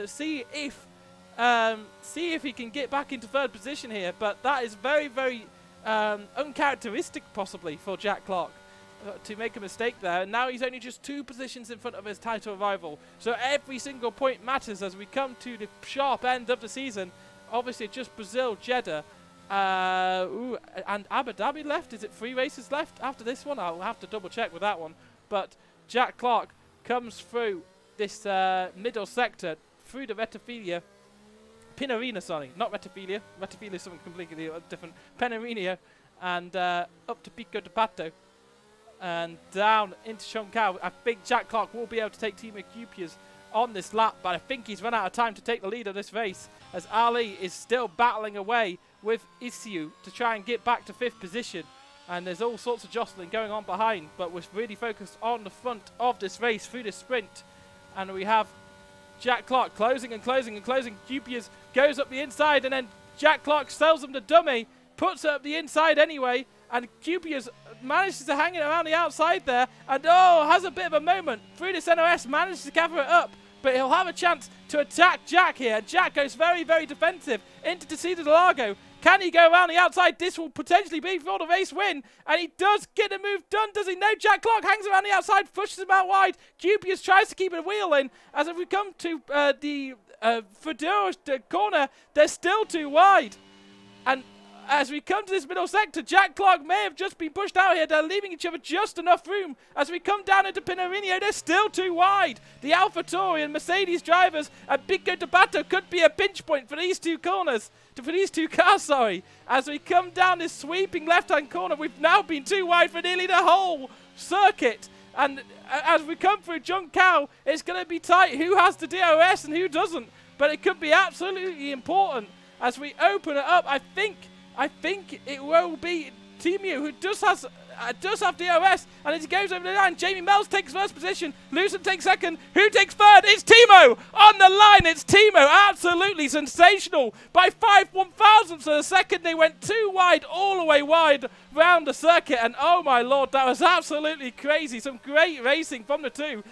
see if he can get back into 3rd position here, but that is very uncharacteristic possibly for Jack Clark to make a mistake there. And now he's only just 2 positions in front of his title rival, so every single point matters as we come to the sharp end of the season. Obviously just Brazil, Jeddah, and Abu Dhabi left. Is it 3 races left after this one? I'll have to double check with that one. But Jack Clark comes through this middle sector, through the Rettifilia, Pinarina, sorry, not Rettifilia. Rettifilia is something completely different. Pinarina, and up to Pico de Pato, and down into Choncao. I think Jack Clark will be able to take Team Yokupius on this lap, but I think he's run out of time to take the lead of this race, as Ali is still battling away with Issue to try and get back to 5th position. And there's all sorts of jostling going on behind, but we're really focused on the front of this race through this sprint. And we have Jack Clark closing and closing and closing. Dupius goes up the inside, and then Jack Clark sells him the dummy, puts it up the inside anyway, and Dupius manages to hang it around the outside there, and has a bit of a moment through this NOS, manages to gather it up, but he'll have a chance to attack Jack here. Jack goes very, very defensive into Interlagos. Can he go around the outside? This will potentially be for the race win. And he does get the move done, does he? No, Jack Clark hangs around the outside, pushes him out wide. Dupius tries to keep a wheel in. As if we come to the Fedora corner, they're still too wide. And as we come to this middle sector, Jack Clark may have just been pushed out here. They're leaving each other just enough room. As we come down into Pinarino, they're still too wide. The AlphaTauri and Mercedes drivers and Bingo Tabato could be a pinch point for these two corners. For these two cars, sorry. As we come down this sweeping left-hand corner, we've now been too wide for nearly the whole circuit. And as we come through Junção, it's going to be tight. Who has the DRS and who doesn't? But it could be absolutely important. As we open it up, I think it will be Timo who does have DRS, and as he goes over the line, Jamie Mells takes first position, Lucent takes second. Who takes third? It's Timo on the line. It's Timo, absolutely sensational by 5/1000ths of a second. They went too wide, all the way wide round the circuit, and oh my lord, that was absolutely crazy. Some great racing from the two,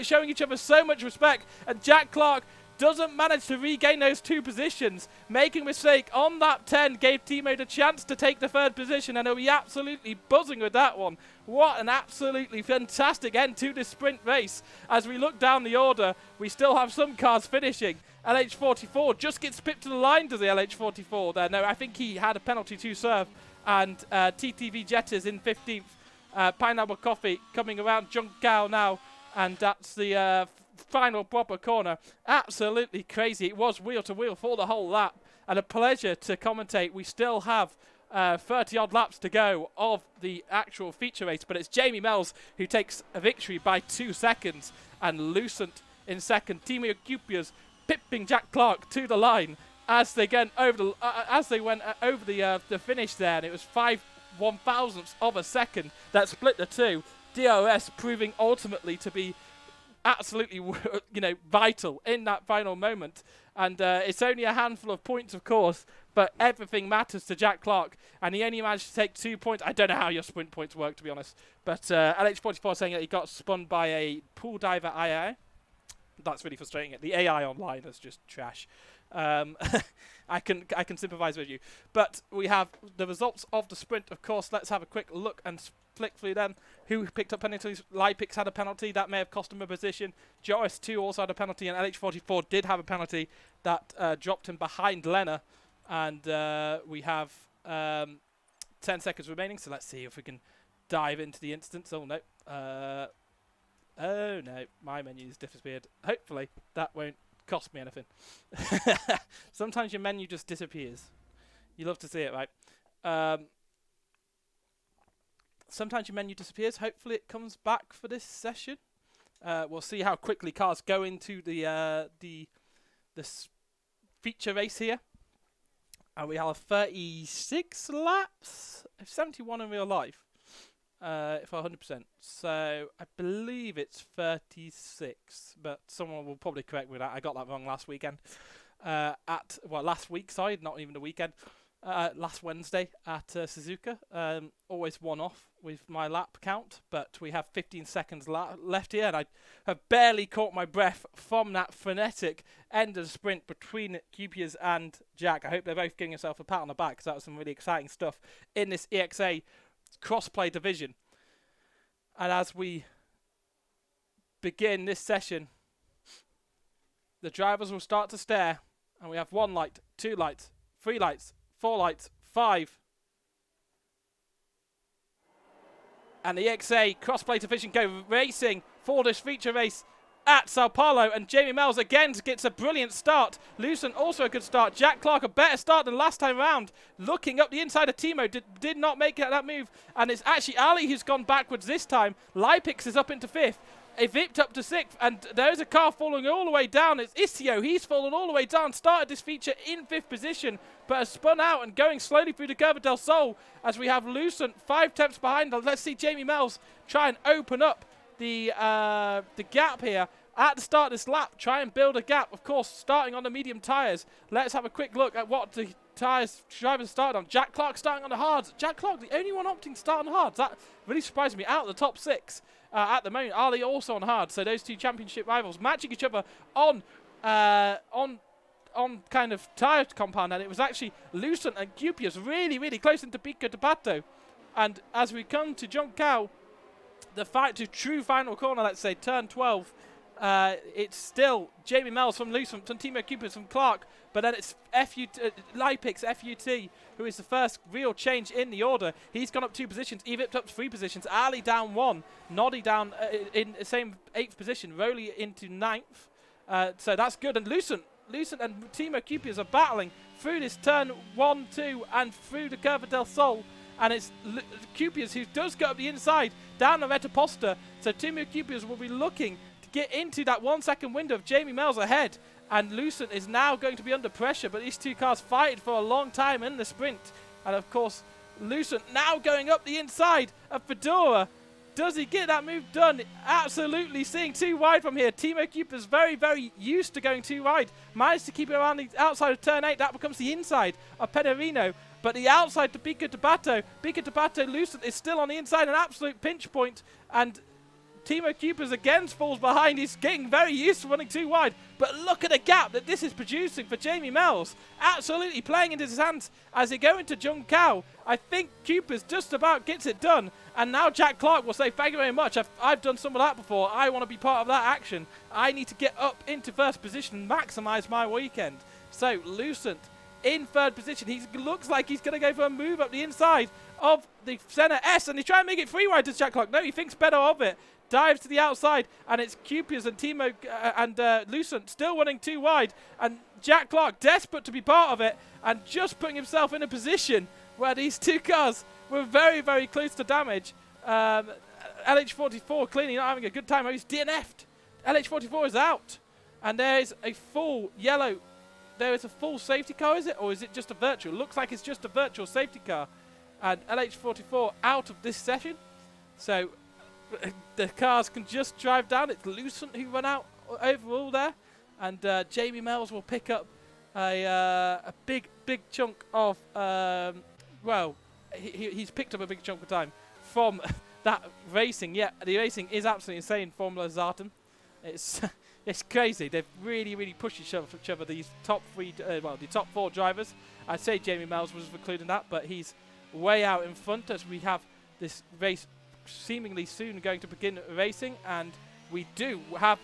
showing each other so much respect. And Jack Clark doesn't manage to regain those two positions, making a mistake on lap 10, gave Timo the chance to take the third position, and he'll be absolutely buzzing with that one. What an absolutely fantastic end to this sprint race. As we look down the order, we still have some cars finishing. LH44 just gets pipped to the line, does the LH44 there? No, I think he had a penalty to serve, and TTV Jetters in 15th. Pineapple Coffee coming around Junção now, and that's the final proper corner. Absolutely crazy. It was wheel to wheel for the whole lap, and a pleasure to commentate. We still have 30 odd laps to go of the actual feature race, but it's Jamie Mells who takes a victory by 2 seconds, and Lucent in second. Timo Dupius pipping Jack Clark to the line as they went over the finish there, and it was 5/1000ths of a second that split the two. DRS proving ultimately to be absolutely, vital in that final moment. And it's only a handful of points, of course, but everything matters to Jack Clark, and he only managed to take 2 points. I don't know how your sprint points work, to be honest, but LH44 saying that he got spun by a pool diver AI. That's really frustrating. The AI online is just trash. I can sympathise with you. But we have the results of the sprint, of course. Let's have a quick look and flick through them. Who picked up penalties? Lipix had a penalty. That may have cost him a position. Joris 2 also had a penalty, and LH44 did have a penalty that dropped him behind Lena. And we have 10 seconds remaining, so let's see if we can dive into the instance. Oh, no. Oh, no. My menu's disappeared. Hopefully, that won't cost me anything. Sometimes your menu just disappears. You love to see it, right? Sometimes your menu disappears. Hopefully it comes back for this session. We'll see how quickly cars go into this feature race here. And we have 36 laps, 71 in real life, for 100%. So I believe it's 36, but someone will probably correct me with that. I got that wrong last weekend. Last week, sorry, not even the weekend. Last Wednesday at Suzuka. Always one off with my lap count, but we have 15 seconds left here, and I have barely caught my breath from that frenetic end of the sprint between Dupius and Jack. I hope they're both giving themselves a pat on the back, because that was some really exciting stuff in this ExA Crossplay Division. And as we begin this session, the drivers will start to stare, and we have 1 light, 2 lights, 3 lights, 4 lights, 5. And the ExA Crossplay Division go racing for this feature race at Sao Paulo. And Jamie Mells again gets a brilliant start. Lucent also a good start. Jack Clark a better start than last time round. Looking up the inside of Timo. Did not make that move. And it's actually Ali who's gone backwards this time. Lipix is up into 5th. Vipped up to 6th, and there's a car falling all the way down. It's Isio. He's fallen all the way down. Started this feature in 5th position, but has spun out and going slowly through the Curva del Sol as we have Lucent 5 tenths behind. Let's see Jamie Mells try and open up the gap here at the start of this lap. Try and build a gap, of course, starting on the medium tyres. Let's have a quick look at what the tyres drivers started on. Jack Clark starting on the hards. Jack Clark, the only one opting to start on the hards. That really surprised me. Out of the top 6. At the moment, Ali also on hard, so those two championship rivals matching each other on kind of tyre compound, and it was actually Lucent and Cupius really close into Pico de Pato. And as we come to John Cow, the fight to true final corner, let's say turn 12, it's still Jamie Mells from Lucent, from Timo Cupius from Clark, but then it's Lipix FUT, who is the first real change in the order. He's gone up 2 positions, Evipped up 3 positions, Ali down 1, Noddy down in the same 8th position, Rowley into 9th. So that's good, and Lucent and Timo Cupius are battling through this turn 1, 2, and through the Curva del Sol. And it's Cupius who does go up the inside, down the Reta Posta. So Timo Cupius will be looking to get into that 1 second window of Jamie Mells ahead. And Lucent is now going to be under pressure, but these two cars fighted for a long time in the sprint. And of course, Lucent now going up the inside of Fedora. Does he get that move done? Absolutely seeing too wide from here. Timo Cupius very used to going too wide. Managed to keep it around the outside of turn 8. That becomes the inside of Pederino. But the outside to Pico de Pato, Lucent is still on the inside, an absolute pinch point. And Timo Cupius again falls behind. He's getting very used to running too wide. But look at the gap that this is producing for Jamie Mells. Absolutely playing into his hands as they go into Jung Cao. I think Cupius just about gets it done. And now Jack Clark will say, thank you very much. I've done some of that before. I want to be part of that action. I need to get up into first position and maximise my weekend. So Lucent in 3rd position. He looks like he's going to go for a move up the inside of the Senna S. And he try and make it 3 wide to Jack Clark. No, he thinks better of it. Dives to the outside, and it's Cupius and Timo and Lucent still running 2 wide, and Jack Clark desperate to be part of it, and just putting himself in a position where these 2 cars were very close to damage. LH44 clearly not having a good time. He's DNF'd. LH44 is out, and there is a full yellow. There is a full safety car, is it, or is it just a virtual? Looks like it's just a virtual safety car, and LH44 out of this session. So the cars can just drive down. It's Lucent who run out overall there, and Jamie Mells will pick up a big chunk of well, he's picked up a big chunk of time from that racing. Yeah, the racing is absolutely insane. Formula Zartan, it's it's crazy. They've really pushed each other. These top 3, well, the top 4 drivers. I'd say Jamie Mells was included in that, but he's way out in front as we have this race seemingly soon going to begin racing, and we do have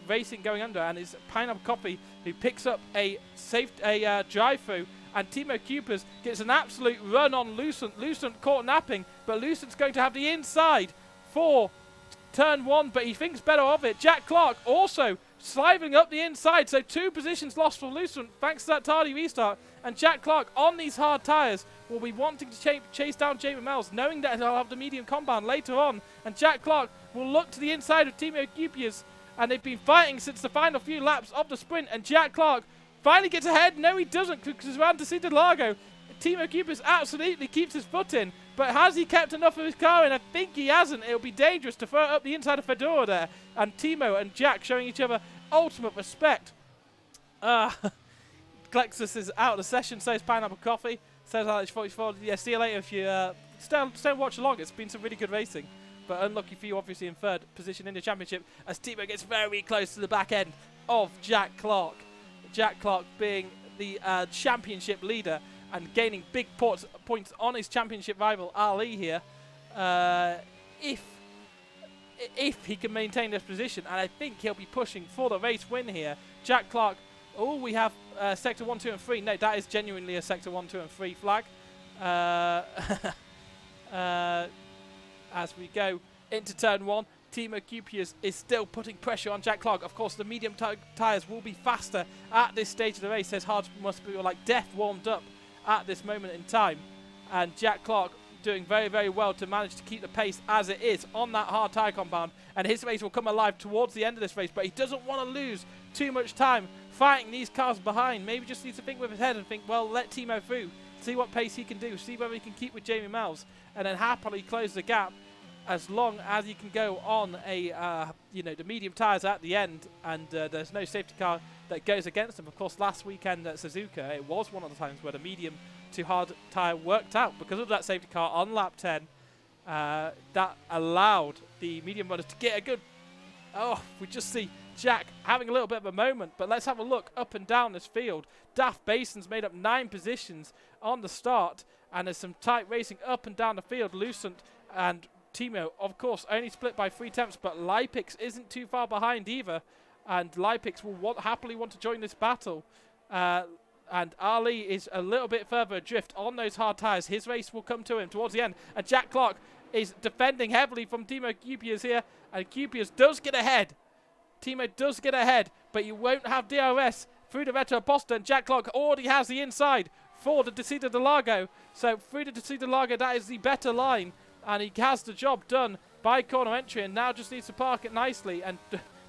racing going under, and it's Pineapple Coffee who picks up a drive-through, and Timo Cupius gets an absolute run on Lucent. Lucent caught napping, but Lucent's going to have the inside for turn 1, but he thinks better of it. Jack Clark also sliding up the inside, so 2 positions lost for Lucent thanks to that tardy restart, and Jack Clark on these hard tyres will be wanting to chase down Jamie Mells, knowing that he'll have the medium compound later on, and Jack Clark will look to the inside of Timo Cupius, and they've been fighting since the final few laps of the sprint, and Jack Clark finally gets ahead. No, he doesn't, because he's around to Interlagos. Timo Cupius absolutely keeps his foot in, but has he kept enough of his car in? I think he hasn't. It'll be dangerous to throw it up the inside of Fedora there, and Timo and Jack showing each other ultimate respect. Glexus is out of the session, so is Pineapple Coffee, says LH44. Yeah, see you later if you stay and watch along. It's been some really good racing, but unlucky for you, obviously, in 3rd position in the championship, as Timo gets very close to the back end of Jack Clark. Jack Clark being the championship leader and gaining big points on his championship rival Ali here. If he can maintain this position, and I think he'll be pushing for the race win here. Jack Clark. Oh, we have sector 1, 2, and 3. No, that is genuinely a sector 1, 2, and 3 flag. As we go into turn 1, Timo Cupius is still putting pressure on Jack Clark. Of course, the medium tyres will be faster at this stage of the race. His heart must be like death warmed up at this moment in time. And Jack Clark doing very, very well to manage to keep the pace as it is on that hard tyre compound. And his race will come alive towards the end of this race, but he doesn't want to lose too much time fighting these cars behind. Maybe just needs to think with his head and think, well, let Timo through, see what pace he can do, see whether he can keep with Jamie Mells, and then happily close the gap as long as he can go on a, the medium tyres at the end, and there's no safety car that goes against him. Of course, last weekend at Suzuka, it was one of the times where the medium to hard tyre worked out because of that safety car on lap 10. That allowed the medium runners to get a good... Oh, we just see Jack having a little bit of a moment, but let's have a look up and down this field. Daft Basin's made up 9 positions on the start, and there's some tight racing up and down the field. Lucent and Timo, of course, only split by 3 tenths, but Lipix isn't too far behind either, and Lipix will happily want to join this battle. And Ali is a little bit further adrift on those hard tyres. His race will come to him towards the end, and Jack Clark is defending heavily from Timo Cupias here, and Cupias does get ahead. Timo does get ahead, but you won't have DRS through the Retro Aposta, and Jack Clark already has the inside for the Descida de Lago. So through the Descida de Lago, that is the better line, and he has the job done by corner entry, and now just needs to park it nicely, and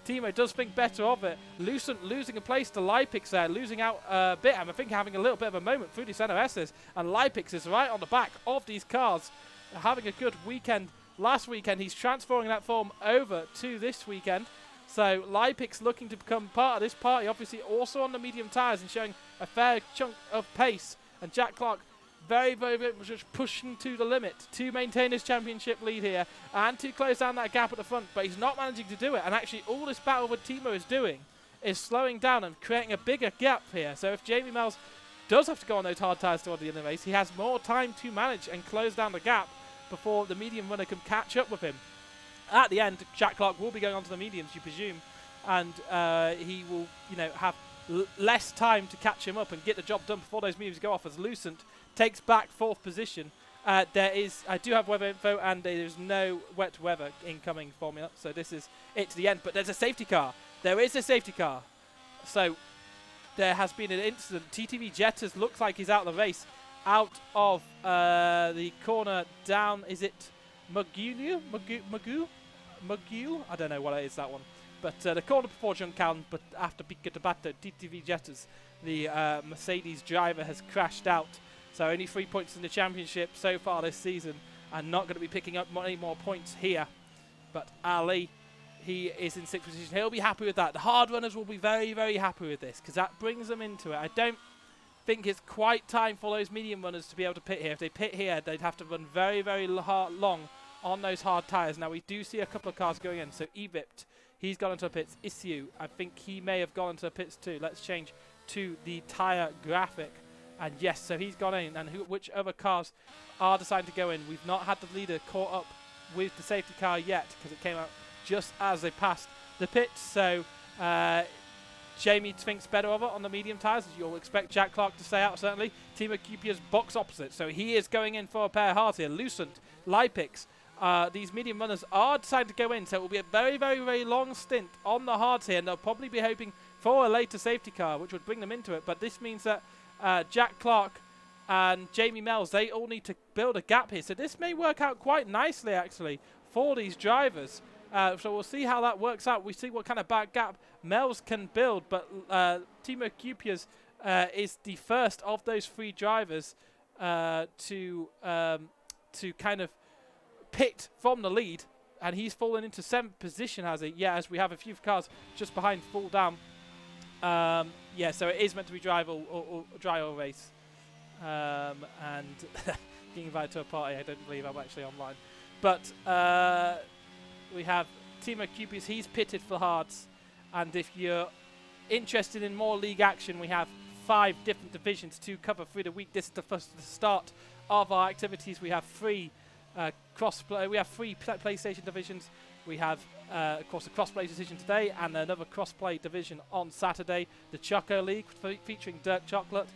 Timo does think better of it. Lucent losing a place to Lipix there, losing out a bit, and I think having a little bit of a moment through the Center S's, and Lipix is right on the back of these cars, having a good weekend. Last weekend, he's transferring that form over to this weekend. So Lipix looking to become part of this party, obviously also on the medium tyres and showing a fair chunk of pace. And Jack Clark very, very, very much pushing to the limit to maintain his championship lead here and to close down that gap at the front, but he's not managing to do it. And actually all this battle with Timo is doing is slowing down and creating a bigger gap here. So if Jamie Mells does have to go on those hard tyres toward the end of the race, he has more time to manage and close down the gap before the medium runner can catch up with him. At the end, Jack Clark will be going on to the mediums, you presume, and he will, have less time to catch him up and get the job done before those mediums go off, as Lucent takes back 4th position. I do have weather info, and there is no wet weather incoming formula, so this is it to the end. But there's a safety car. There is a safety car. So there has been an incident. TTV Jetters looks like he's out of the race, out of the corner down. Is it Magoo? I don't know what it is, that one. But the corner before Juncan, but after Pico de Bato, TTV Jetters, the Mercedes driver, has crashed out. So only 3 points in the championship so far this season, and not going to be picking up many more points here. But Ali, he is in 6th position. He'll be happy with that. The hard runners will be very, very happy with this, because that brings them into it. I don't think it's quite time for those medium runners to be able to pit here. If they pit here, they'd have to run very, very long on those hard tyres. Now, we do see a couple of cars going in. So Evipt, he's gone into the pits. Issue, I think he may have gone into the pits too. Let's change to the tyre graphic. And yes, so he's gone in. And which other cars are deciding to go in? We've not had the leader caught up with the safety car yet, because it came out just as they passed the pits. So Jamie thinks better of it on the medium tyres, as you'll expect Jack Clark to stay out, certainly. Timo Cupia's box opposite, so he is going in for a pair of hards here. Lucent, Lipix, these medium runners are deciding to go in, so it will be a very, very, very long stint on the hards here, and they'll probably be hoping for a later safety car, which would bring them into it. But this means that Jack Clark and Jamie Mells, they all need to build a gap here. So this may work out quite nicely, actually, for these drivers. So we'll see how that works out. We see what kind of back gap Mells can build, but Timo Cupias is the first of those 3 drivers to kind of pit from the lead, and he's fallen into 7th position, has he? Yeah, as we have a few cars just behind fall down. Yeah, so it is meant to be dry or race. And being invited to a party, I don't believe I'm actually online. But we have Timo Cupias, he's pitted for hards. And if you're interested in more league action, we have 5 different divisions to cover through the week. This is the start of our activities. We have 3 crossplay. We have 3 PlayStation divisions. We have, of course, a crossplay division today and another crossplay division on Saturday. The Choco League featuring Dirk Chocolate,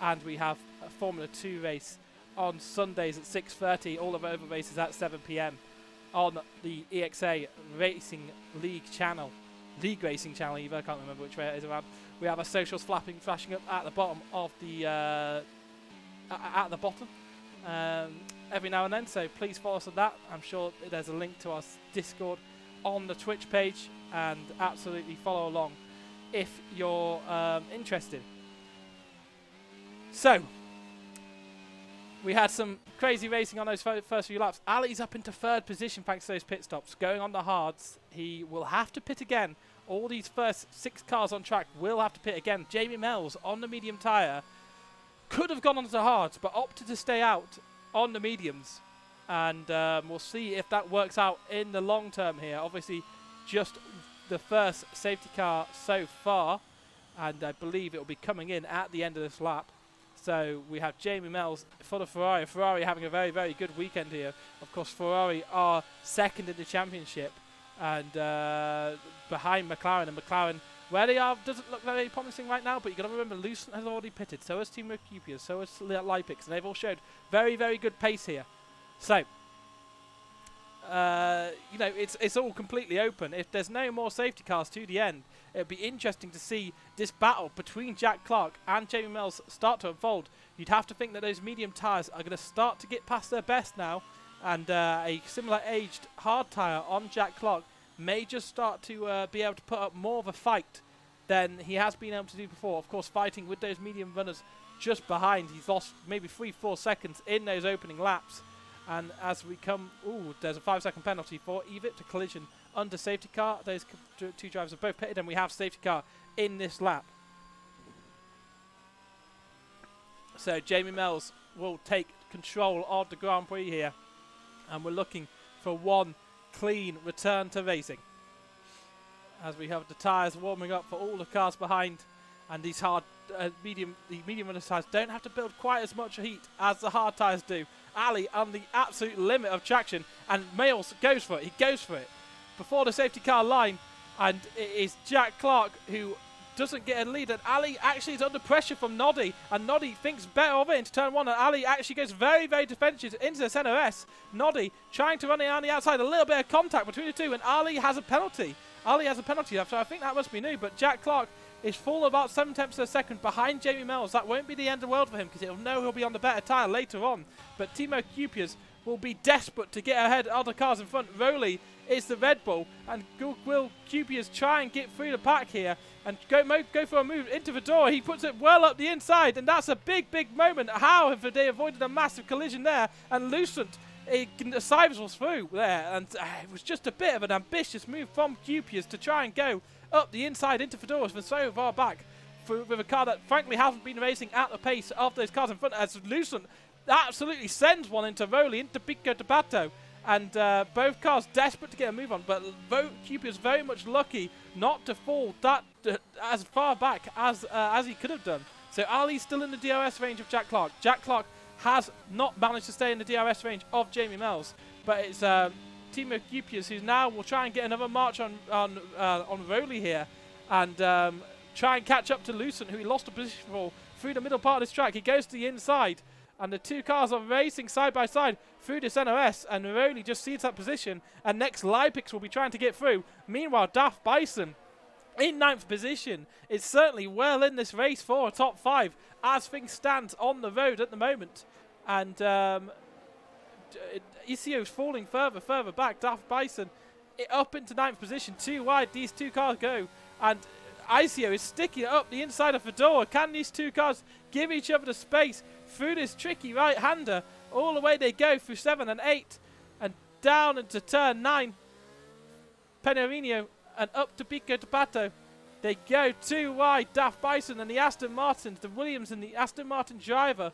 and we have a Formula 2 race on Sundays at 6:30. All of the other races at 7 p.m. on the EXA Racing League channel. League Racing channel, either. I can't remember which way it is around. We have our socials flashing up at the bottom of the every now and then, so please follow us on that. I'm sure there's a link to our Discord on the Twitch page, and absolutely follow along if you're interested. So, we had some crazy racing on those first few laps. Ali's up into 3rd position thanks to those pit stops. Going on the hards, he will have to pit again. All these first 6 cars on track will have to pit again. Jamie Mells on the medium tyre could have gone onto the hards, but opted to stay out on the mediums. And we'll see if that works out in the long term here. Obviously, just the first safety car so far, and I believe it will be coming in at the end of this lap. So we have Jamie Mells for the Ferrari. Ferrari having a very, very good weekend here. Of course, Ferrari are 2nd in the championship, and behind McLaren. And McLaren, where they are, doesn't look very promising right now, but you've got to remember, Lucent has already pitted. So has Team Mercupius, so has Lipix, and they've all showed very, very good pace here. So, you know, it's all completely open. If there's no more safety cars to the end, it'll be interesting to see this battle between Jack Clark and Jamie Mells start to unfold. You'd have to think that those medium tyres are going to start to get past their best now, and a similar aged hard tyre on Jack Clark may just start to be able to put up more of a fight than he has been able to do before. Of course, fighting with those medium runners just behind. He's lost maybe 3-4 seconds in those opening laps. And as we come, there's a 5-second penalty for EVIP to collision under safety car. Those 2 drivers are both pitted, and we have safety car in this lap. So Jamie Mells will take control of the Grand Prix here, and we're looking for one clean return to racing. As we have the tyres warming up for all the cars behind, and these medium runner tyres don't have to build quite as much heat as the hard tyres do. Ali on the absolute limit of traction, and Mells goes for it. He goes for it before the safety car line, and it is Jack Clark who doesn't get a lead, and Ali actually is under pressure from Noddy, and Noddy thinks better of it into turn 1, and Ali actually goes very, very defensive into the centre S. Noddy trying to run it on the outside, a little bit of contact between the two, and Ali has a penalty. Ali has a penalty, so I think that must be new, but Jack Clark is full about 7/10 of a second behind Jamie Mells. That won't be the end of the world for him, because he'll know he'll be on the better tyre later on. But Timo Cupias will be desperate to get ahead of other cars in front. Rowley is the Red Bull, and will Cupias try and get through the pack here and go for a move into the door. He puts it well up the inside, and that's a big, big moment. How have they avoided a massive collision there? And Lucent, Cybers was through there, and it was just a bit of an ambitious move from Cupias to try and go up the inside into Fedoras from so far back with a car that frankly hasn't been racing at the pace of those cars in front, as Lucent absolutely sends one into Rowley, into Pico de Pato, and both cars desperate to get a move on, but Cupias very much lucky not to fall that as far back as he could have done. So Ali's still in the DRS range of Jack Clark. Jack Clark has not managed to stay in the DRS range of Jamie Mells, but it's Timo Cupias who now will try and get another march on Rowley here, and try and catch up to Lucent, who he lost a position for through the middle part of this track. He goes to the inside, and the two cars are racing side by side through this NOS, and Rowley just sees that position, and next Lipix will be trying to get through. Meanwhile, Daft Bison in 9th position is certainly well in this race for a top 5 as things stand on the road at the moment. And Isio's falling further back. Daft Bison up into 9th position, too wide these two cars go, and Isio is sticking it up the inside of Fedora. Can these two cars give each other the space through this tricky right-hander? All the way they go through 7 and 8 and down into turn 9. Penorino and up to Pico de Pato. They go too wide. Daft Bison and the Aston Martins, the Williams and the Aston Martin driver,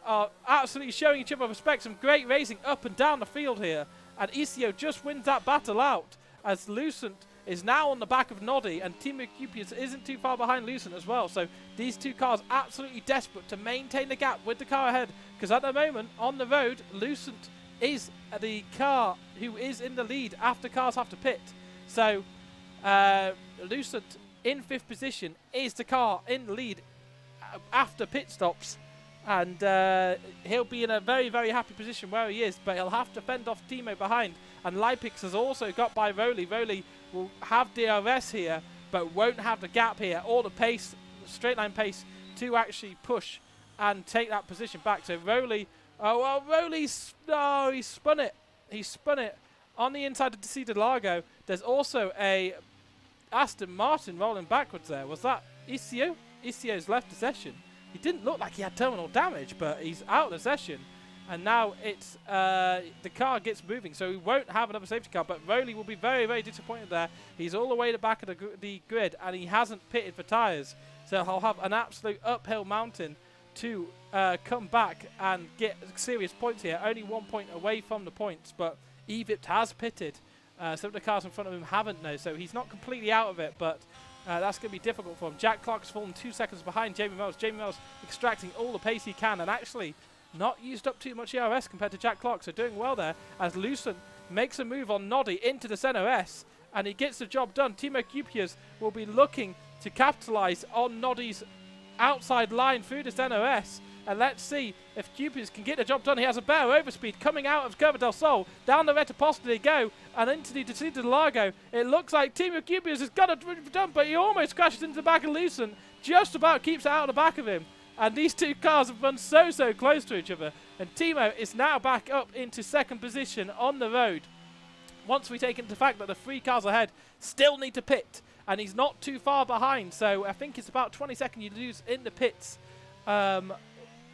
are absolutely showing each other respect. Some great racing up and down the field here. And Isio just wins that battle out, as Lucent is now on the back of Noddy, and Timo Cupias isn't too far behind Lucent as well. So these two cars absolutely desperate to maintain the gap with the car ahead, because at the moment on the road, Lucent is the car who is in the lead after cars have to pit. So Lucent in 5th position is the car in the lead after pit stops, and he'll be in a very, very happy position where he is, but he'll have to fend off Timo behind. And Lipix has also got by Rowley. Rowley will have DRS here, but won't have the gap here or the pace, straight line pace, to actually push and take that position back. So Rowley Oh, well, Rowley's... No, he spun it. He spun it on the inside of Interlagos. There's also a Aston Martin rolling backwards there. Was that Isio? Isio's left the session. He didn't look like he had terminal damage, but he's out of the session. And now it's the car gets moving, so he won't have another safety car. But Rowley will be very, very disappointed there. He's all the way to the back of the grid, and he hasn't pitted for tyres. So he'll have an absolute uphill mountain to come back and get serious points here. Only 1 point away from the points, but Evipt has pitted. Some of the cars in front of him haven't, though, so he's not completely out of it, but that's going to be difficult for him. Jack Clark's fallen 2 seconds behind Jamie Mills. Jamie Mills extracting all the pace he can, and actually not used up too much ERS compared to Jack Clark, so doing well there as Lucent makes a move on Noddy into the center S, and he gets the job done. Timo Kupias will be looking to capitalize on Noddy's outside line through the center S, and let's see if Kupias can get the job done. He has a better overspeed coming out of Curva del Sol, down the Retaposta they go, and into the Interlagos. It looks like Timo Kupias has got it done, but he almost crashes into the back of Lucent, just about keeps it out of the back of him. And these two cars have run so close to each other. And Timo is now back up into second position on the road. Once we take into the fact that the 3 cars ahead still need to pit. And he's not too far behind. So I think it's about 20 seconds you lose in the pits on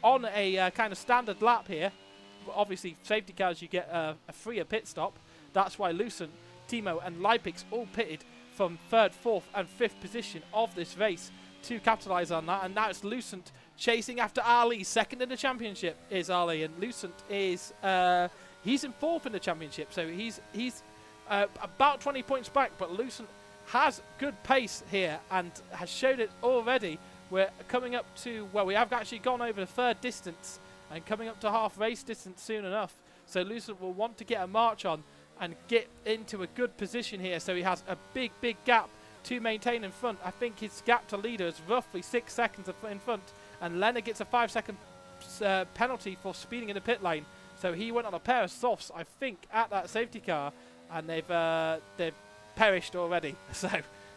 a kind of standard lap here. Obviously, safety cars, you get a freer pit stop. That's why Lucent, Timo and Leipix all pitted from 3rd, 4th and 5th position of this race to capitalise on that. And now it's Lucent chasing after Ali. Second in the championship is Ali, and Lucent is he's in 4th in the championship, so he's about 20 points back. But Lucent has good pace here and has showed it already. We're coming up to, well, we have actually gone over the 3rd distance and coming up to half race distance soon enough. So Lucent will want to get a march on and get into a good position here. So he has a big gap to maintain in front. I think his gap to leader is roughly 6 seconds in front. And Leonard gets a 5-second penalty for speeding in the pit lane. So he went on a pair of softs, I think, at that safety car, and they've perished already. So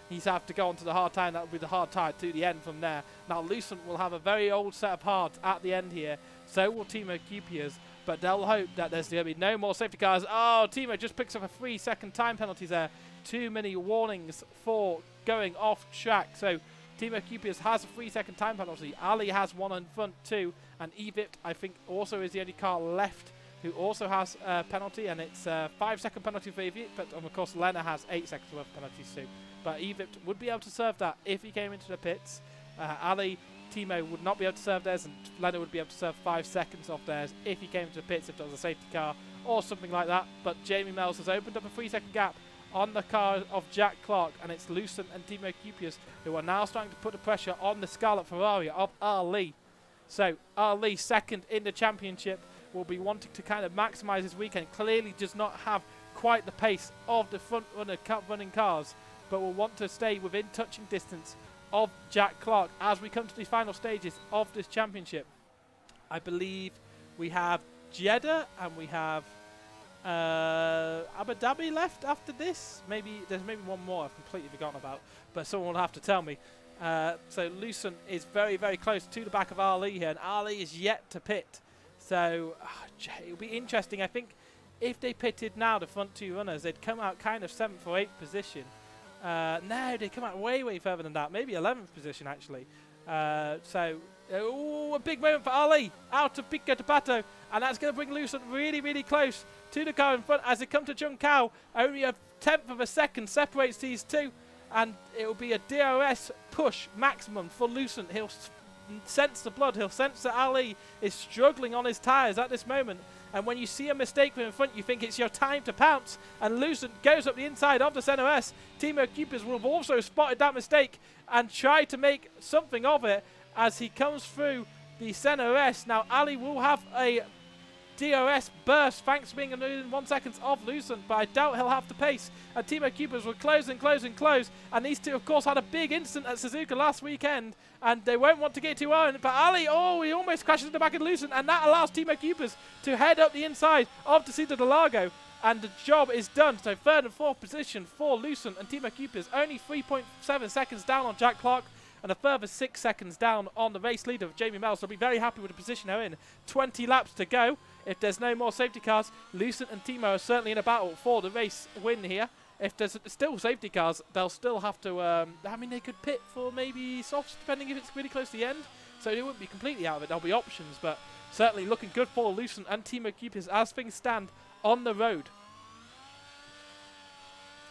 he's have to go on to the hard time. That will be the hard tire to the end from there. Now Lucent will have a very old set of hards at the end here. So will Timo Kupias, but they'll hope that there's going to be no more safety cars. Oh, Timo just picks up a 3-second time penalty there. Too many warnings for going off track. So Timo Kupias has a 3-second time penalty. Ali has one in front too, and Evipt, I think, also is the only car left who also has a penalty, and it's a 5-second penalty for Evipt, but of course Lena has 8 seconds worth of penalties too. But Evipt would be able to serve that if he came into the pits. Ali, Timo would not be able to serve theirs, and Lena would be able to serve 5 seconds off theirs if he came into the pits, if there was a safety car or something like that. But Jamie Mills has opened up a 3-second gap on the car of Jack Clark, and it's Lucent and Timo Kupias who are now starting to put the pressure on the Scarlet Ferrari of Ali. So Ali, second in the championship, will be wanting to kind of maximise his weekend. Clearly does not have quite the pace of the front running cars, but will want to stay within touching distance of Jack Clark as we come to the final stages of this championship. I believe we have Jeddah and we have Abu Dhabi left after this. There's maybe one more I've completely forgotten about, but someone will have to tell me. So Lucent is very close to the back of Ali here, and Ali is yet to pit. So it'll be interesting. I think if they pitted now, the front 2 runners, they'd come out kind of 7th or 8th position. No, they come out way further than that, maybe 11th position actually. So a big moment for Ali out of Pico de Pato, and that's going to bring Lucent really close to the car in front as they come to Junkao. Only a 10th of a second separates these two, and it will be a DRS push maximum for Lucent. He'll sense the blood. He'll sense that Ali is struggling on his tyres at this moment. And when you see a mistake from in front, you think it's your time to pounce. And Lucent goes up the inside of the center S. Timo Kupias will have also spotted that mistake and tried to make something of it as he comes through the center S. Now Ali will have a DRS burst thanks to being within 1 second of Lucent, but I doubt he'll have the pace. And Timo Kupias will close. And these two, of course, had a big incident at Suzuka last weekend, and they won't want to get too on. But Ali, he almost crashes in the back of Lucent, and that allows Timo Kupias to head up the inside of the Interlagos, and the job is done. So 3rd and 4th position for Lucent and Timo Kupias, only 3.7 seconds down on Jack Clark. and a further 6 seconds down on the race leader of Jamie Mells. They'll be very happy with the position they're in. 20 laps to go. If there's no more safety cars, Lucent and Timo are certainly in a battle for the race win here. If there's still safety cars, they'll still have to, I mean, they could pit for maybe softs, depending if it's really close to the end. So they wouldn't be completely out of it. There'll be options, but certainly looking good for Lucent and Timo Cupis as things stand on the road.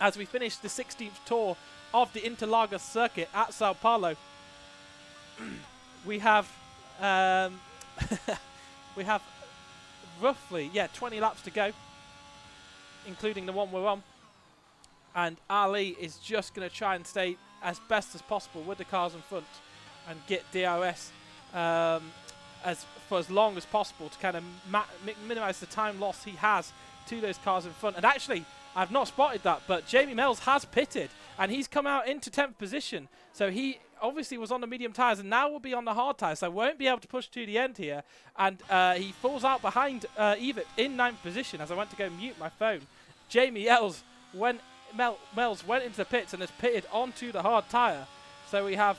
As we finish the 16th tour of the Interlagos circuit at Sao Paulo, we have we have roughly 20 laps to go, including the one we're on. And Ali is just going to try and stay as best as possible with the cars in front and get DRS for as long as possible to kind of minimize the time loss he has to those cars in front. And actually, I've not spotted that, but Jamie Mells has pitted and he's come out into 10th position. So he obviously was on the medium tyres and now will be on the hard tyres, so won't be able to push to the end here. And he falls out behind Evert in 9th position as I went to go mute my phone. Jamie Mells went into the pits and has pitted onto the hard tyre. So we have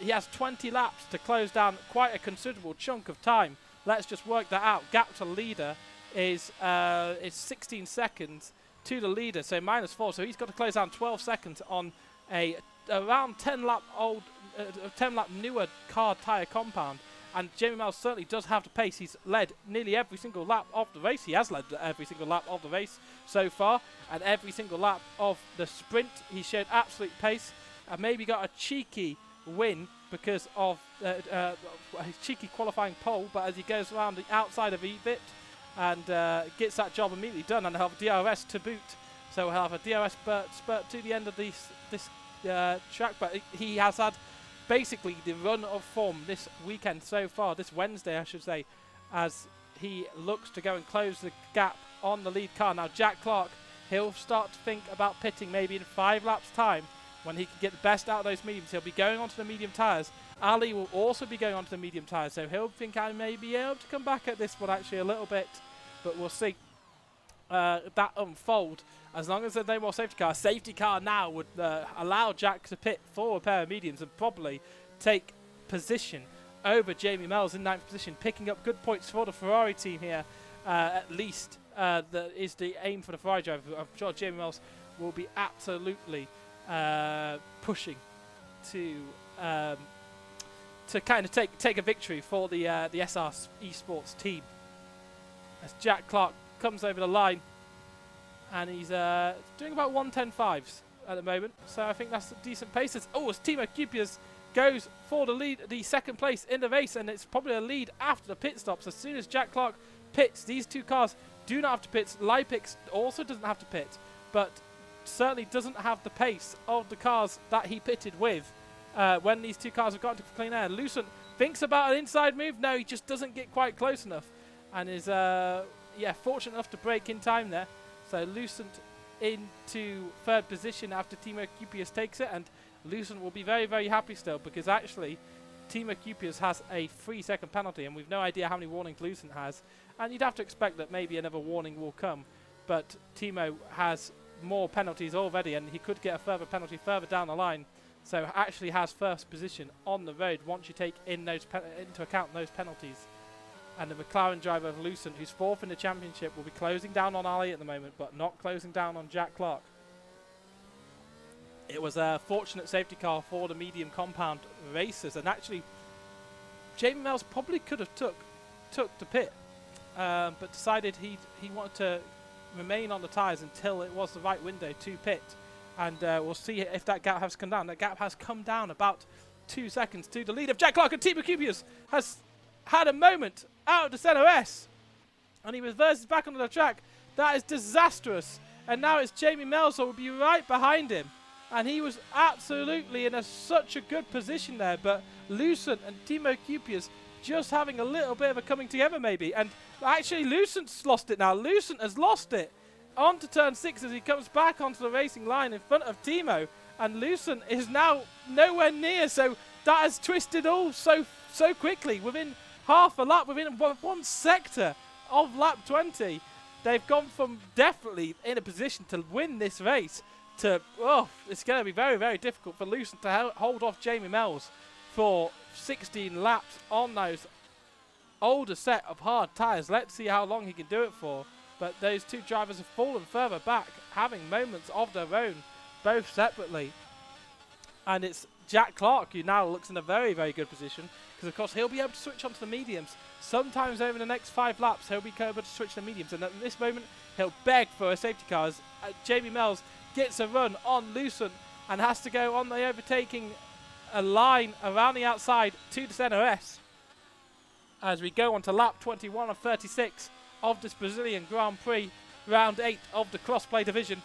he has 20 laps to close down quite a considerable chunk of time. Let's just work that out. Gap to leader is 16 seconds to the leader, so -4. So he's got to close down 12 seconds on a around 10 lap newer car tyre compound. And Jamie Mells certainly does have the pace. He's led nearly every single lap of the race. He has led every single lap of the race so far, and every single lap of the sprint he showed absolute pace. Maybe got a cheeky win because of a cheeky qualifying pole, but as he goes around the outside of Evert and gets that job immediately done, and he'll have DRS to boot. So he'll have a DRS spurt to the end of this track, but he has had basically the run of form this weekend so far, this Wednesday I should say, as he looks to go and close the gap on the lead car. Now Jack Clark, he'll start to think about pitting maybe in 5 laps time when he can get the best out of those mediums. He'll be going onto the medium tyres. Ali will also be going onto the medium tyres, so he'll think I may be able to come back at this one actually a little bit, but we'll see that unfold. As long as there's no more safety car, safety car now would allow Jack to pit for a pair of mediums and probably take position over Jamie Mells in 9th position, picking up good points for the Ferrari team here. At least that is the aim for the Ferrari driver. I'm sure Jamie Mells will be absolutely pushing to kind of take a victory for the SR Esports team. As Jack Clark comes over the line, and he's doing about 1:10.5s at the moment, so I think that's a decent pace. As Timo Cupis goes for the lead, the second place in the race, and it's probably a lead after the pit stops. As soon as Jack Clark pits, these two cars do not have to pit. Lipix also doesn't have to pit, but certainly doesn't have the pace of the cars that he pitted with when these two cars have got into clean air. Lucent thinks about an inside move. No, he just doesn't get quite close enough, and is fortunate enough to break in time there. So Lucent into 3rd position after Timo Cupis takes it, and Lucent will be very, very happy still, because actually Timo Cupis has a 3-second penalty, and we've no idea how many warnings Lucent has, and you'd have to expect that maybe another warning will come, but Timo has more penalties already, and he could get a further penalty further down the line, so actually has 1st position on the road once you take in those into account those penalties. And the McLaren driver of Lucent, who's 4th in the championship, will be closing down on Ali at the moment, but not closing down on Jack Clark. It was a fortunate safety car for the medium compound racers, and actually Jamie Mells probably could have took the pit, but decided he wanted to remain on the tyres until it was the right window to pit, and we'll see if that gap has come down. That gap has come down about 2 seconds to the lead of Jack Clark, and Timo Cupis has had a moment out of the centre S, and he reverses back onto the track. That is disastrous, and now it's Jamie Mells who will be right behind him, and he was absolutely in such a good position there, but Lucent and Timo Cupis just having a little bit of a coming together maybe, and actually Lucent's lost it now. Lucent has lost it onto turn 6 as he comes back onto the racing line in front of Timo, and Lucent is now nowhere near, so that has twisted all so quickly within half a lap, within one sector of lap 20. They've gone from definitely in a position to win this race it's going to be very, very difficult for Lucent to hold off Jamie Mells for 16 laps on those older set of hard tyres. Let's see how long he can do it for. But those two drivers have fallen further back, having moments of their own, both separately. And it's Jack Clark who now looks in a very, very good position, because of course he'll be able to switch onto the mediums. Sometimes over the next 5 laps he'll be able to switch to mediums, and at this moment he'll beg for a safety car as Jamie Mells gets a run on Lucent and has to go on the overtaking a line around the outside to the center S. As we go on to lap 21 of 36 of this Brazilian Grand Prix, round 8 of the Crossplay Division.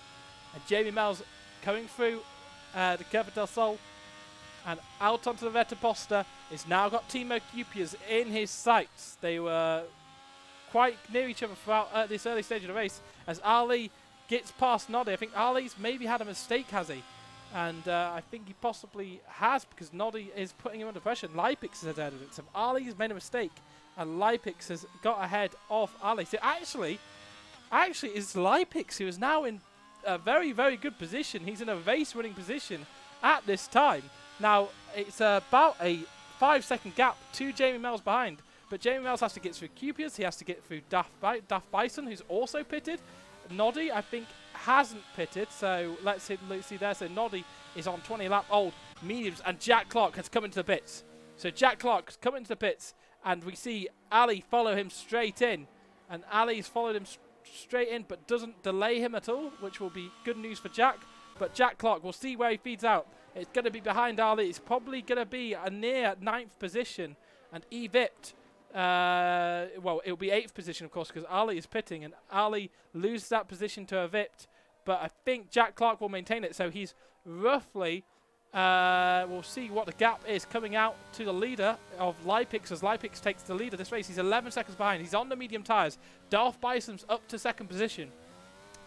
And Jamie Mells coming through the Curva del Sol and out onto the Reta Posta. He's now got Timo Cupias in his sights. They were quite near each other throughout this early stage of the race. As Ali gets past Noddy, I think Ali's maybe had a mistake, has he? And I think he possibly has, because Noddy is putting him under pressure. Lipix is ahead of it. So Ali's made a mistake and Lipix has got ahead of Ali. So actually it's Lipix who is now in a very, very good position. He's in a race-winning position at this time. Now, it's about a 5-second gap to Jamie Mells behind. But Jamie Mells has to get through Cupias. He has to get through Daft Bison, who's also pitted. Noddy, I think, hasn't pitted. So let's see there. So Noddy is on 20-lap old mediums. And Jack Clark has come into the pits. So Jack Clark has come into the pits. And we see Ali follow him straight in. And Ali's followed him straight in, but doesn't delay him at all, which will be good news for Jack. But Jack Clark, we'll see where he feeds out. It's going to be behind Ali. It's probably going to be a near 9th position. And Evipt, well, it'll be 8th position, of course, because Ali is pitting. And Ali loses that position to Evipt. But I think Jack Clark will maintain it. So he's roughly, we'll see what the gap is coming out to the leader of Lipix, as Lipix takes the lead of this race. He's 11 seconds behind. He's on the medium tyres. Darth Bison's up to 2nd position.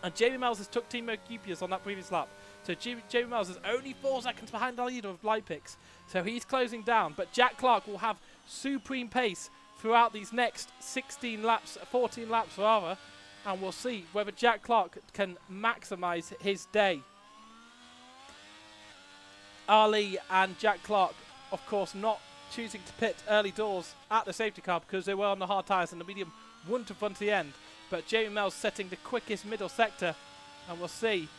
And Jamie Mells has took Timo Cupias on that previous lap. So Jamie Mells is only 4 seconds behind the leader of Lipix. So he's closing down. But Jack Clark will have supreme pace throughout these next 16 laps, 14 laps rather. And we'll see whether Jack Clark can maximise his day. Ali and Jack Clark, of course, not choosing to pit early doors at the safety car because they were on the hard tyres and the medium wouldn't have run to the end. But Jamie Mells setting the quickest middle sector, and we'll see,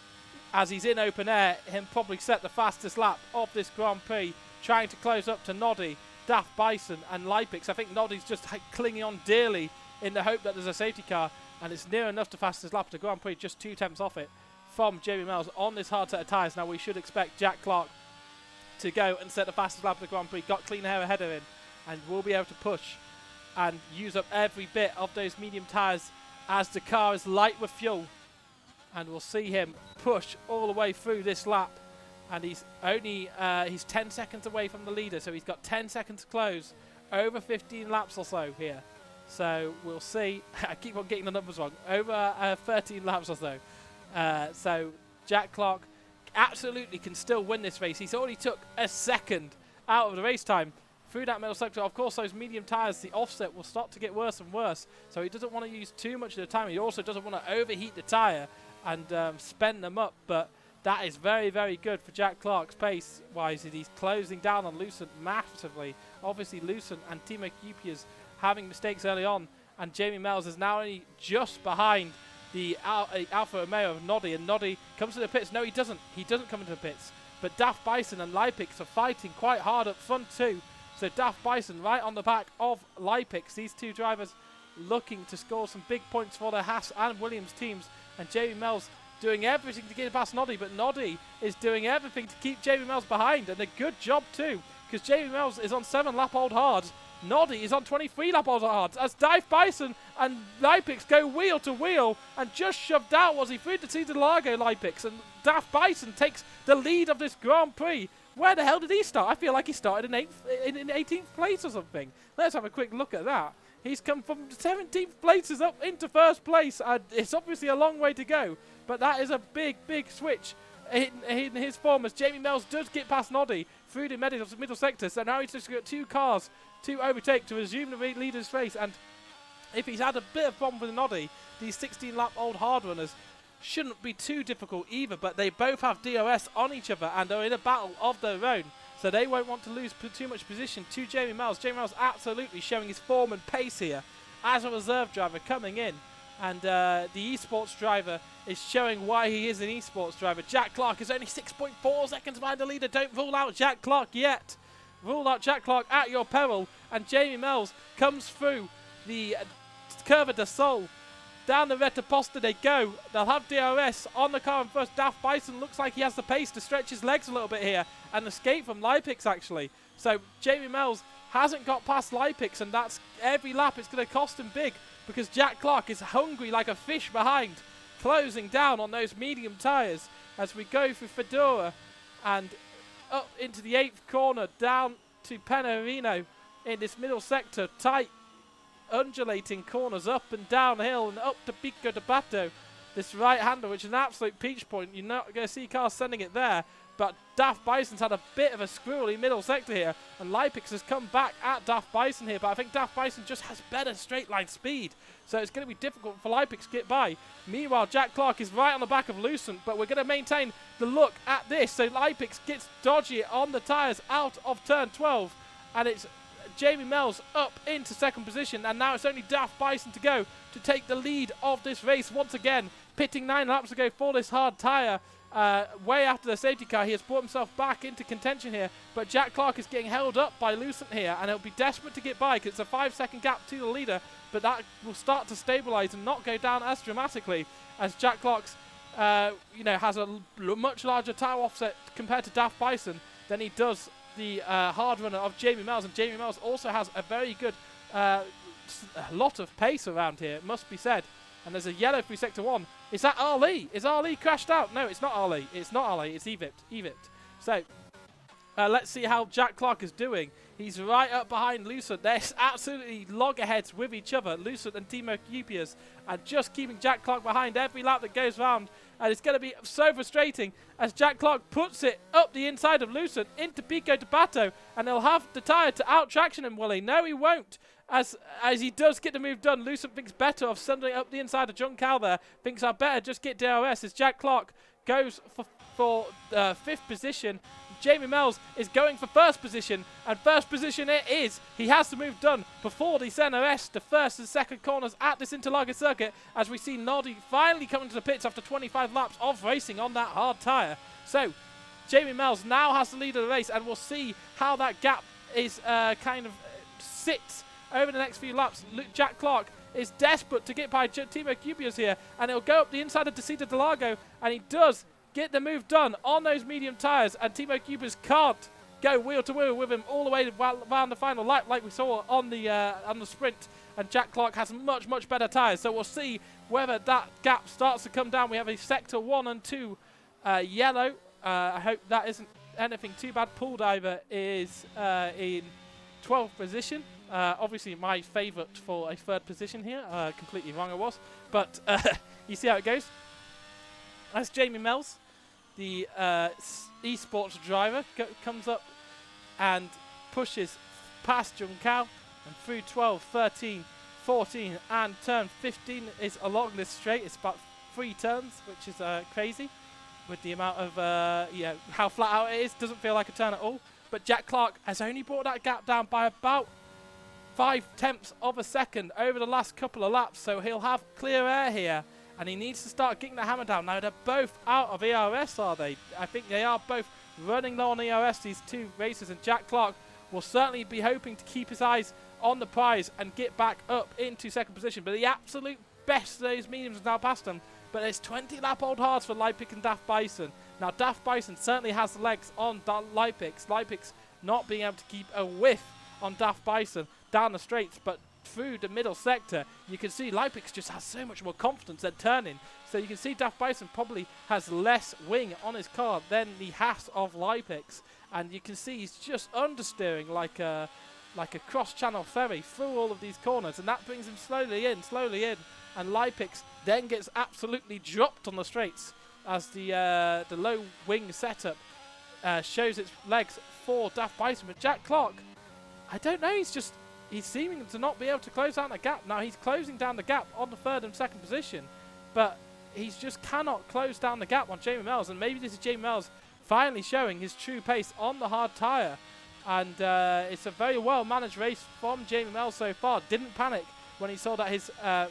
as he's in open air, him probably set the fastest lap of this Grand Prix, trying to close up to Noddy, Daft Bison and Lipix. I think Noddy's just clinging on dearly in the hope that there's a safety car, and it's near enough to fastest lap of the Grand Prix, just 2 tenths off it from Jamie Mells on this hard set of tyres. Now we should expect Jack Clark to go and set the fastest lap of the Grand Prix. Got clean air ahead of him and will be able to push and use up every bit of those medium tyres as the car is light with fuel. And we'll see him push all the way through this lap. And he's only he's 10 seconds away from the leader, so he's got 10 seconds to close, over 15 laps or so here. So we'll see. I keep on getting the numbers wrong. Over 13 laps or so. So Jack Clark absolutely can still win this race. He's already took a second out of the race time through that middle sector. Of course, those medium tyres, the offset will start to get worse and worse. So he doesn't want to use too much of the time. He also doesn't want to overheat the tyre and spend them up. But that is very, very good for Jack Clark's pace-wise. He's closing down on Lucent massively. Obviously, Lucent and Timo Cupias having mistakes early on. And Jamie Mells is now only just behind the Alfa Romeo of Noddy, and Noddy comes to the pits. No, he doesn't. He doesn't come into the pits. But Daft Bison and Lipix are fighting quite hard up front too. So Daft Bison right on the back of Lipix. These two drivers looking to score some big points for their Haas and Williams teams. And Jamie Mells doing everything to get past Noddy, but Noddy is doing everything to keep Jamie Mells behind. And a good job too, because Jamie Mells is on 7-lap-old hards. Noddy is on 23-lap-old hards as Daft Bison and Lipix go wheel to wheel, and just shoved out was he through to Interlagos Lipix, and Daft Bison takes the lead of this Grand Prix. Where the hell did he start? I feel like he started in 18th place or something. Let's have a quick look at that. He's come from 17th places up into 1st place, and it's obviously a long way to go, but that is a big, big switch in his form as Jamie Mells does get past Noddy through the middle sector. So now he's just got 2 cars to overtake to resume the leader's race. And if he's had a bit of problem with Noddy, these 16-lap-old hard runners shouldn't be too difficult either, but they both have DRS on each other and are in a battle of their own, so they won't want to lose too much position to Jamie Miles. Jamie Miles absolutely showing his form and pace here as a reserve driver coming in, and the esports driver is showing why he is an esports driver. Jack Clark is only 6.4 seconds behind the leader. Don't rule out Jack Clark yet. Rule out Jack Clark at your peril, and Jamie Miles comes through the Curva de Sol. Down the Reta Posta they go. They'll have DRS on the car, and first Daft Bison looks like he has the pace to stretch his legs a little bit here and escape from Lipix actually. So Jamie Miles hasn't got past Lipix, and that's every lap it's going to cost him big, because Jack Clark is hungry like a fish behind, closing down on those medium tyres as we go through Fedora and up into the 8th corner, down to Penarino in this middle sector. Tight undulating corners up and downhill and up to Pico de Bato, this right hander, which is an absolute peach point. You're not going to see cars sending it there, but Daft Bison's had a bit of a squirrely middle sector here, and Lipix has come back at Daft Bison here, but I think Daft Bison just has better straight line speed, so it's going to be difficult for Lipix to get by. Meanwhile, Jack Clark is right on the back of Lucent, but we're going to maintain the look at this, so Lipix gets dodgy on the tyres out of turn 12, and it's Jamie Miles up into second position, and now it's only Daft Bison to go to take the lead of this race once again, pitting 9 laps ago for this hard tyre. Way after the safety car, he has brought himself back into contention here, but Jack Clark is getting held up by Lucent here, and he'll be desperate to get by because it's a 5-second gap to the leader, but that will start to stabilise and not go down as dramatically as Jack Clark's has a much larger tyre offset compared to Daft Bison than he does the hard runner of Jamie Miles, and Jamie Miles also has a very good lot of pace around here, it must be said. And there's a yellow through sector 1. Is that Ali? Is Ali crashed out? No, it's not Ali. It's not Ali. It's Evipt. So let's see how Jack Clark is doing. He's right up behind Lucent. They're absolutely loggerheads with each other, Lucent and Timo Cupias, and just keeping Jack Clark behind every lap that goes round. And it's going to be so frustrating as Jack Clark puts it up the inside of Lucent into Pico de Bato, and he'll have the tyre to out-traction him, will he? No, he won't. As he does get the move done, Lucent thinks better of sending it up the inside of John Cal there. Thinks I better just get DRS as Jack Clark goes for 5th position. Jamie Miles is going for 1st position, and 1st position it is. He has the move done before the CNRS, the 1st and 2nd corners at this Interlagos circuit, as we see Noddy finally coming to the pits after 25 laps of racing on that hard tyre. So Jamie Miles now has the lead of the race, and we'll see how that gap is sits over the next few laps. Jack Clark is desperate to get by Timo Cupias here, and he'll go up the inside of Desida de Lago, and he does get the move done on those medium tyres, and Timo Cupias can't go wheel to wheel with him all the way around the final lap like we saw on the sprint, and Jack Clark has much better tyres, so we'll see whether that gap starts to come down. We have a sector 1 and 2 yellow. I hope that isn't anything too bad. Pool Diver is in 12th position. Obviously my favourite for a 3rd position here. Completely wrong I was, but you see how it goes. That's Jamie Miles, the esports driver, comes up and pushes past Jung Cao and through 12, 13, 14, and turn 15 is along this straight. It's about 3 turns, which is crazy with the amount of how flat out it is. Doesn't feel like a turn at all. But Jack Clark has only brought that gap down by about 0.5 of a second over the last couple of laps, so he'll have clear air here, and he needs to start getting the hammer down. Now they're both out of ERS, are they? I think they are both running low on ERS, these 2 racers, and Jack Clark will certainly be hoping to keep his eyes on the prize and get back up into 2nd position. But the absolute best of those mediums is now past him, but it's 20 lap old hards for Lipix and Daft Bison. Now Daft Bison certainly has the legs on Lipix. Lipix not being able to keep a whiff on Daft Bison down the straights, but through the middle sector you can see Lipix just has so much more confidence at turning, so you can see Daft Bison probably has less wing on his car than the Haas of Lipix, and you can see he's just understeering like a cross-channel ferry through all of these corners, and that brings him slowly in, and Lipix then gets absolutely dropped on the straights as the low wing setup shows its legs for Daft Bison. But Jack Clark, I don't know, he's seeming to not be able to close down the gap. Now he's closing down the gap on the 3rd and 2nd position, but he just cannot close down the gap on Jamie Mells, and maybe this is Jamie Mells finally showing his true pace on the hard tyre. And it's a very well-managed race from Jamie Mells so far. Didn't panic when he saw that his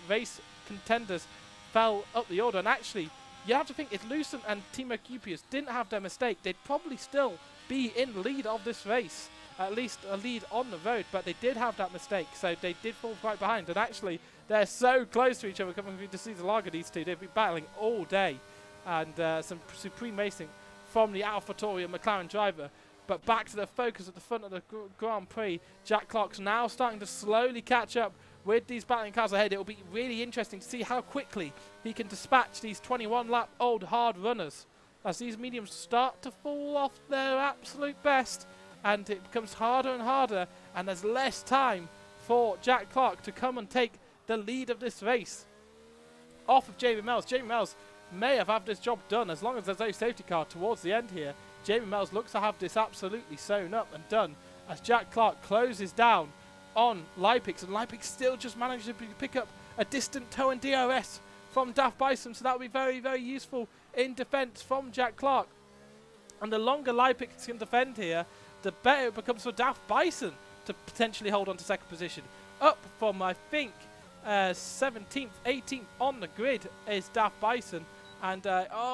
race contenders fell up the order. And actually, you have to think if Lucent and Timo Kupius didn't have their mistake, they'd probably still be in the lead of this race. At least a lead on the road, but they did have that mistake, so they did fall right behind. And actually, they're so close to each other coming through to see the Interlagos, these two. They've been battling all day, and some supreme racing from the AlphaTauri McLaren driver. But back to the focus at the front of the Grand Prix. Jack Clark's now starting to slowly catch up with these battling cars ahead. It will be really interesting to see how quickly he can dispatch these 21-lap-old hard runners as these mediums start to fall off their absolute best. And it becomes harder and harder, and there's less time for Jack Clark to come and take the lead of this race off of Jamie Mells. Jamie Mells may have had this job done as long as there's no safety car towards the end here. Jamie Mells looks to have this absolutely sewn up and done as Jack Clark closes down on Leipix, and Leipix still just managed to pick up a distant tow and DRS from Daft Bison, so that will be very, very useful in defence from Jack Clark. And the longer Leipix can defend here, the better it becomes for Daft Bison to potentially hold on to second position. Up from, I think, 17th, 18th on the grid is Daft Bison. And,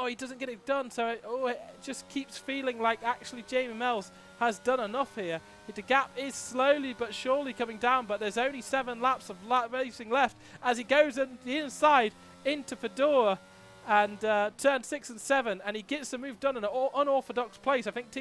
he doesn't get it done. So, it just keeps feeling like actually Jamie Mells has done enough here. The gap is slowly but surely coming down, but there's only 7 laps of racing left as he goes on the inside into Fedora and turn 6 and 7, and he gets the move done in an unorthodox place. I think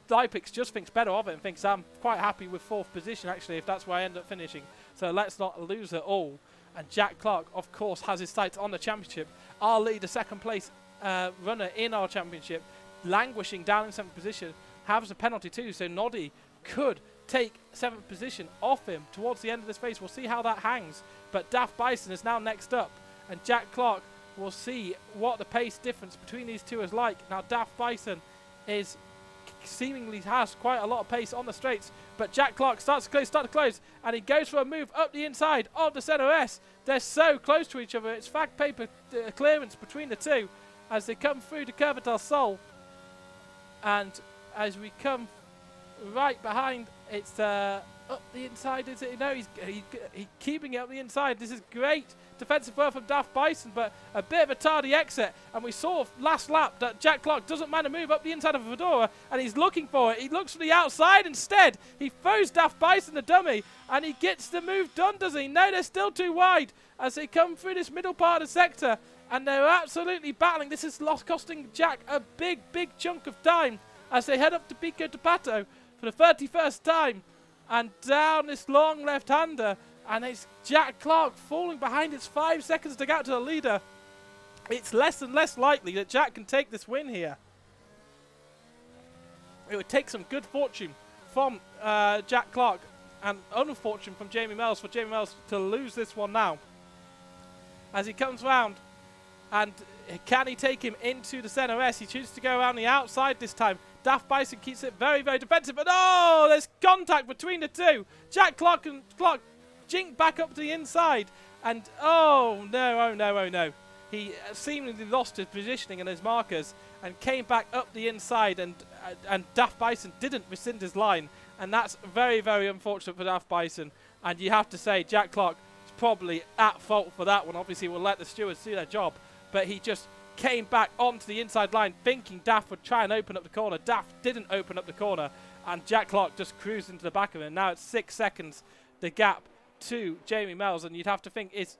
Leipix just thinks better of it and thinks I'm quite happy with 4th position actually if that's where I end up finishing, so let's not lose it all. And Jack Clark of course has his sights on the championship. Our lead, the 2nd place runner in our championship, languishing down in 7th position, has a penalty too, so Noddy could take 7th position off him towards the end of this race. We'll see how that hangs, but Daft Bison is now next up, and Jack Clark will see what the pace difference between these two is like. Now Daft Bison seemingly has quite a lot of pace on the straights, but Jack Clark starts to close, and he goes for a move up the inside of the Center S. They're so close to each other, it's fag paper clearance between the two as they come through the Curva del Sol. And as we come right behind, it's up the inside, is it? No, he's keeping it up the inside. This is great defensive work from Daft Bison, but a bit of a tardy exit. And we saw last lap that Jack Clark doesn't mind to move up the inside of Fedora, and he's looking for it. He looks for the outside instead. He throws Daft Bison the dummy, and he gets the move done, does he? No, they're still too wide as they come through this middle part of the sector, and they're absolutely battling. This is costing Jack a big, big chunk of time as they head up to Pico de Pato for the 31st time, and down this long left-hander. And it's Jack Clark falling behind. It's 5 seconds to get to the leader. It's less and less likely that Jack can take this win here. It would take some good fortune from Jack Clark and unfortune from Jamie Mells for Jamie Mells to lose this one now. As he comes round, and can he take him into the Center S? He chooses to go around the outside this time. Daft Bison keeps it very, very defensive, but there's contact between the two. Jack Clark and Clark jink back up to the inside, and oh no. He seemingly lost his positioning and his markers and came back up the inside, and Daft Bison didn't rescind his line, and that's very, very unfortunate for Daft Bison. And you have to say Jack Clark is probably at fault for that one. Obviously we'll let the stewards do their job, but he just came back onto the inside line thinking Daft would try and open up the corner. Daft didn't open up the corner, and Jack Clark just cruised into the back of him. Now it's 6 seconds the gap to Jamie Mells, and you'd have to think, is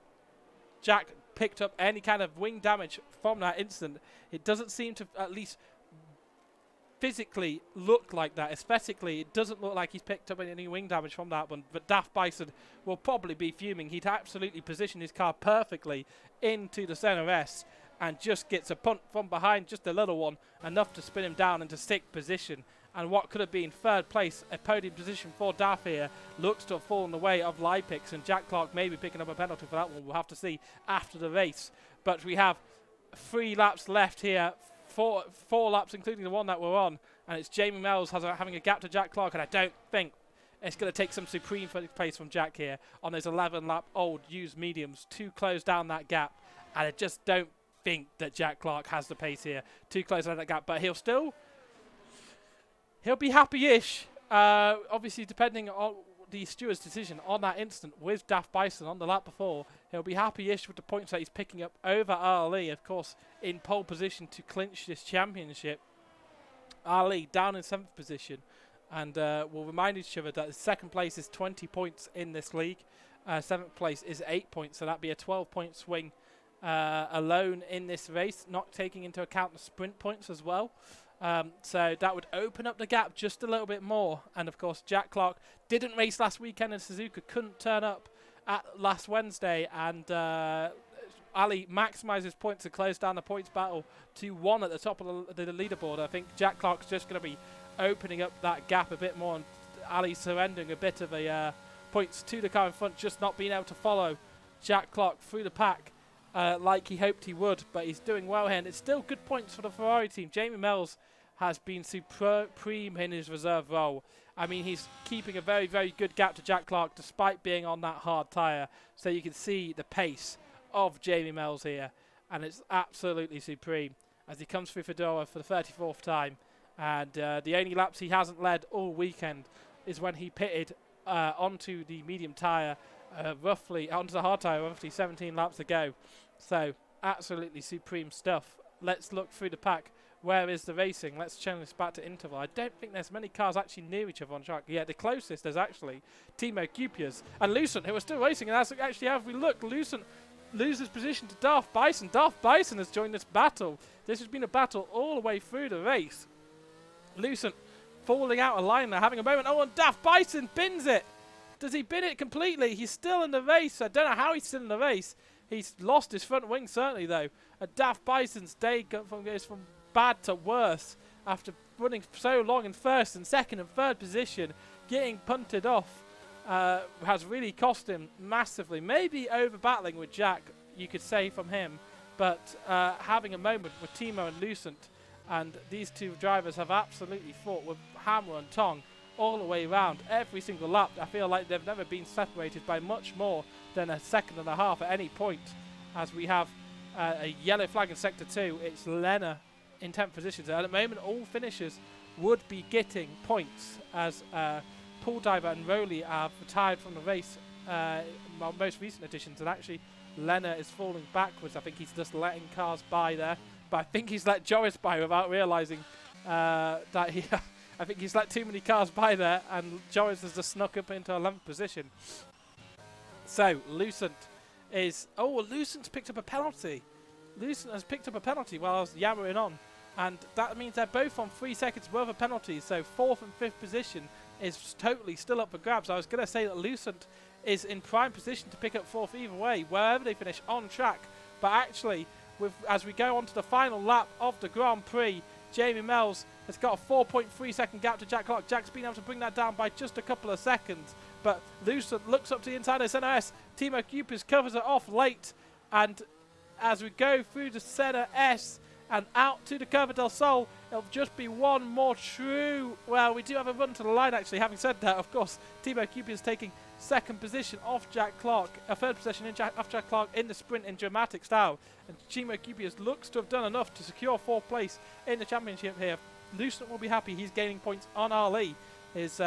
Jack picked up any kind of wing damage from that incident? It doesn't seem to, at least physically, look like that. Aesthetically, it doesn't look like he's picked up any wing damage from that one, but Daft Bison will probably be fuming. He'd absolutely positioned his car perfectly into the Center S and just gets a punt from behind, just a little one, enough to spin him down into 6th position. And what could have been 3rd place, a podium position for Daff here, looks to have fallen the way of Leipix, and Jack Clark may be picking up a penalty for that one. We'll have to see after the race. But we have 3 laps left here, four laps including the one that we're on, and it's Jamie Mells having a gap to Jack Clark, and I don't think it's going to take some supreme pace from Jack here on those 11-lap-old used mediums to close down that gap And I just don't think that Jack Clark has the pace here to close out that gap. But he'll be happy-ish. Obviously, depending on the steward's decision on that instant with Daft Bison on the lap before, he'll be happy-ish with the points that he's picking up over Ali, of course, in pole position to clinch this championship. Ali down in 7th position, and we'll remind each other that second place is 20 points in this league. 7th place is 8 points, so that'd be a 12-point swing alone in this race, not taking into account the sprint points as well. So that would open up the gap just a little bit more. And of course, Jack Clark didn't race last weekend, and Suzuka couldn't turn up at last Wednesday. And Ali maximises points to close down the points battle to 1 at the top of the leaderboard. I think Jack Clark's just going to be opening up that gap a bit more, and Ali surrendering a bit of a points to the car in front, just not being able to follow Jack Clark through the pack like he hoped he would. But he's doing well here, and it's still good points for the Ferrari team. Jamie Mells has been supreme in his reserve role. I mean, he's keeping a very, very good gap to Jack Clark despite being on that hard tyre. So you can see the pace of Jamie Mells here, and it's absolutely supreme as he comes through Fedora for the 34th time. And the only laps he hasn't led all weekend is when he pitted onto the medium tyre, onto the hard tyre, roughly 17 laps ago. So absolutely supreme stuff. Let's look through the pack. Where is the racing? Let's channel this back to interval. I don't think there's many cars actually near each other on track. Yeah, the closest is actually Timo Kupias and Lucent, who are still racing. And that's actually how we look. Lucent loses position to Daft Bison. Daft Bison has joined this battle. This has been a battle all the way through the race. Lucent falling out of line there, having a moment. Oh, and Daft Bison bins it. Does he bin it completely? He's still in the race. I don't know how he's still in the race. He's lost his front wing, certainly, though. Daft Bison's day goes from bad to worse after running so long in first and second and third position. Getting punted off has really cost him massively. Maybe over battling with Jack, you could say, from him, but having a moment with Timo and Lucent, and these two drivers have absolutely fought with hammer and tongue all the way around every single lap. I feel like they've never been separated by much more than a second and a half at any point, as we have a yellow flag in sector 2. It's Lena in 10th position. So at the moment, all finishers would be getting points, as Paul Diver and Rowley are retired from the race, most recent editions, and actually Lena is falling backwards. I think he's just letting cars by there, but I think he's let Joris by without realising that he I think he's let too many cars by there, and Joris has just snuck up into 11th position. So Lucent is... Oh, Lucent's picked up a penalty. Lucent has picked up a penalty while I was yammering on, and that means they're both on 3 seconds worth of penalties. So 4th and 5th position is totally still up for grabs. I was going to say that Lucent is in prime position to pick up 4th either way, wherever they finish on track. But actually, as we go on to the final lap of the Grand Prix, Jamie Mells has got a 4.3 second gap to Jack Clark. Jack's been able to bring that down by just a couple of seconds, but Lucent looks up to the inside of center S. Timo Kupias covers it off late, and as we go through the center S and out to the Curva del Sol, it'll just be one more true... Well, we do have a run to the line, actually. Having said that, of course, Timo Kupias taking 2nd position off Jack Clark, a 3rd position off Jack Clark in the sprint in dramatic style. And Timo Kupias looks to have done enough to secure 4th place in the championship here. Lucent will be happy. He's gaining points on Ali, his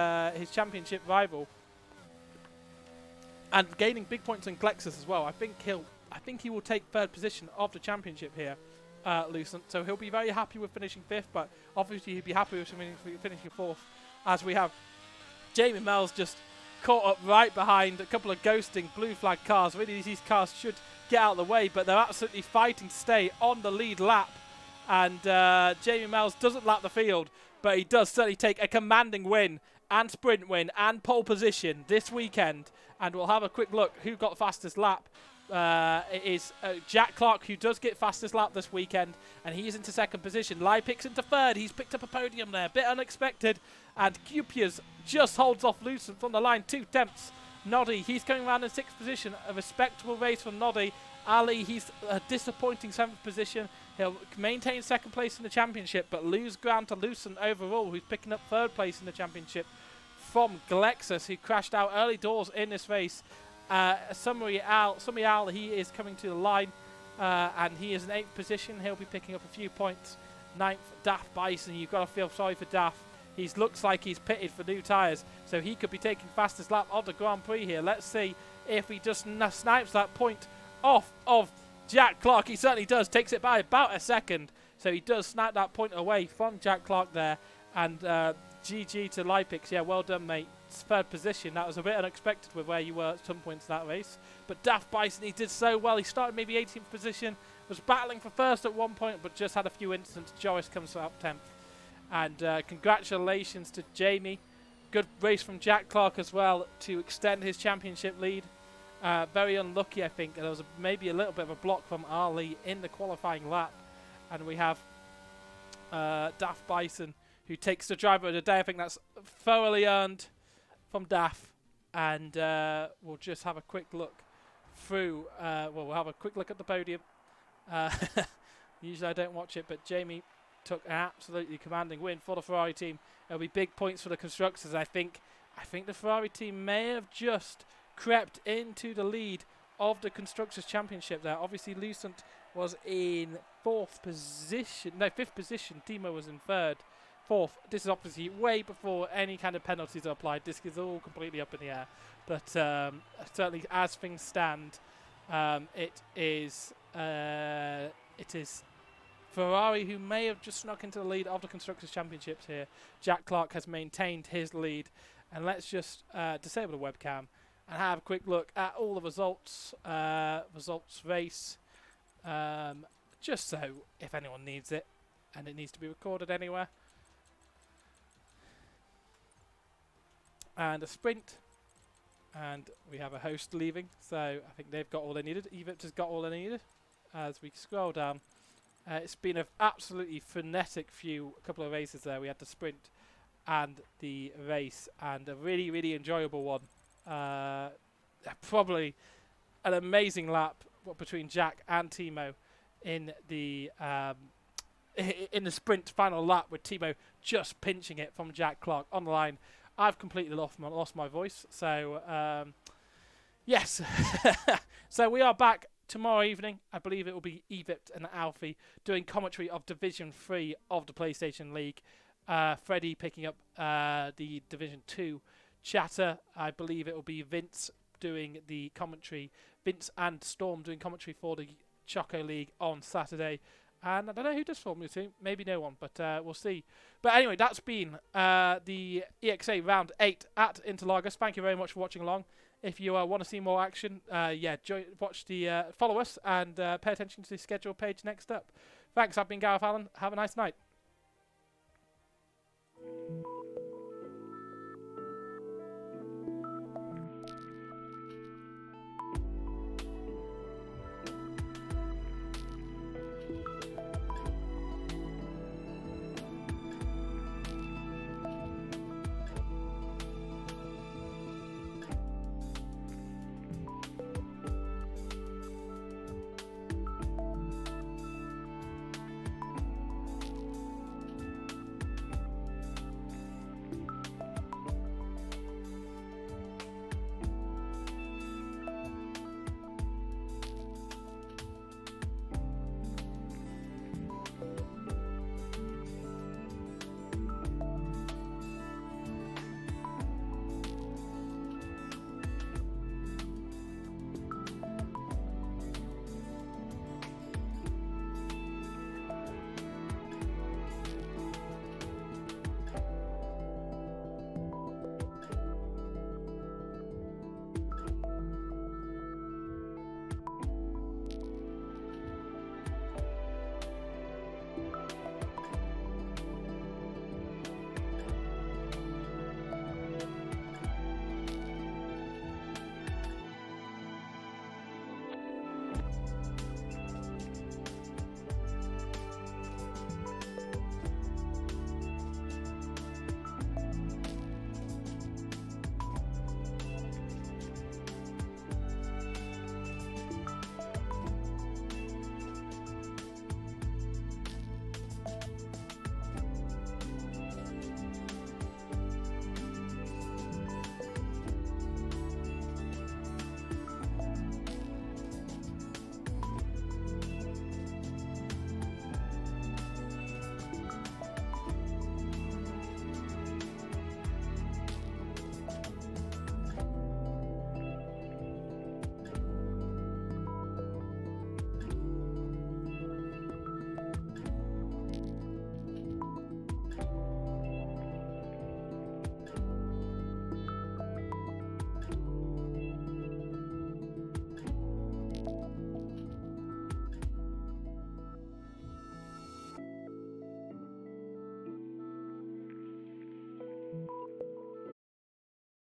championship rival, and gaining big points on Glexus as well. I think he will take 3rd position of the championship here, Lucent. So he'll be very happy with finishing 5th, but obviously he'd be happy with finishing 4th, as we have Jamie Mells just caught up right behind a couple of ghosting blue flag cars. Really, these cars should get out of the way, but they're absolutely fighting to stay on the lead lap. And Jamie Mells doesn't lap the field, but he does certainly take a commanding win and sprint win and pole position this weekend. And we'll have a quick look who got fastest lap. It is Jack Clark, who does get fastest lap this weekend, and he's into 2nd position. Lai picks into 3rd. He's picked up a podium there, a bit unexpected. And Kupias just holds off Lucent from the line, 2 tenths. Noddy, he's coming around in 6th position. A respectable race from Noddy. Ali, he's a disappointing 7th position. He'll maintain 2nd place in the championship, but lose ground to Lucent overall, who's picking up 3rd place in the championship from Glexus, who crashed out early doors in this race. Summary Al, he is coming to the line and he is in 8th position. He'll be picking up a few points. 9th, Daft Bison. You've got to feel sorry for Daft. He looks like he's pitted for new tyres, so he could be taking fastest lap of the Grand Prix here. Let's see if he just snipes that point off of Jack Clark. He certainly does. Takes it by about a second. So he does snipe that point away from Jack Clark there. And GG to Lipix. Yeah, well done, mate. It's 3rd position. That was a bit unexpected with where you were at some points in that race. But Daft Bison, he did so well. He started maybe 18th position, was battling for 1st at one point, but just had a few incidents. Joris comes up 10th. And congratulations to Jamie. Good race from Jack Clark as well to extend his championship lead. Very unlucky, I think. There was maybe a little bit of a block from Ali in the qualifying lap. And we have Daft Bison, who takes the driver of the day. I think that's thoroughly earned from Daft. And we'll just have a quick look through. We'll have a quick look at the podium. Usually I don't watch it, but Jamie took an absolutely commanding win for the Ferrari team. There'll be big points for the constructors. I think the Ferrari team may have just crept into the lead of the constructors championship there. Obviously Lucent was in 5th position. Timo was in 3rd. 4th. This is obviously way before any kind of penalties are applied. This is all completely up in the air. But certainly as things stand, it is Ferrari who may have just snuck into the lead of the Constructors' Championships here. Jack Clark has maintained his lead. And let's just disable the webcam and have a quick look at all the results. Results race. Just so if anyone needs it and it needs to be recorded anywhere. And a sprint. And we have a host leaving. So I think they've got all they needed. Egypt has got all they needed. As we scroll down. It's been an absolutely frenetic couple of races there. We had the sprint and the race, and a really, really enjoyable one. Probably an amazing lap between Jack and Timo in the sprint final lap, with Timo just pinching it from Jack Clark on the line. I've completely lost my voice, so yes. So we are back tomorrow evening. I believe it will be Evipt and Alfie doing commentary of Division 3 of the PlayStation League. Freddie picking up the Division 2 chatter. I believe it will be Vince doing the commentary. Vince and Storm doing commentary for the Choco League on Saturday. And I don't know who does Formula 2. Maybe no one, but we'll see. But anyway, that's been the EXA Round 8 at Interlagos. Thank you very much for watching along. If you want to see more action, follow us and pay attention to the schedule page next up. Thanks, I've been Gareth Allen. Have a nice night.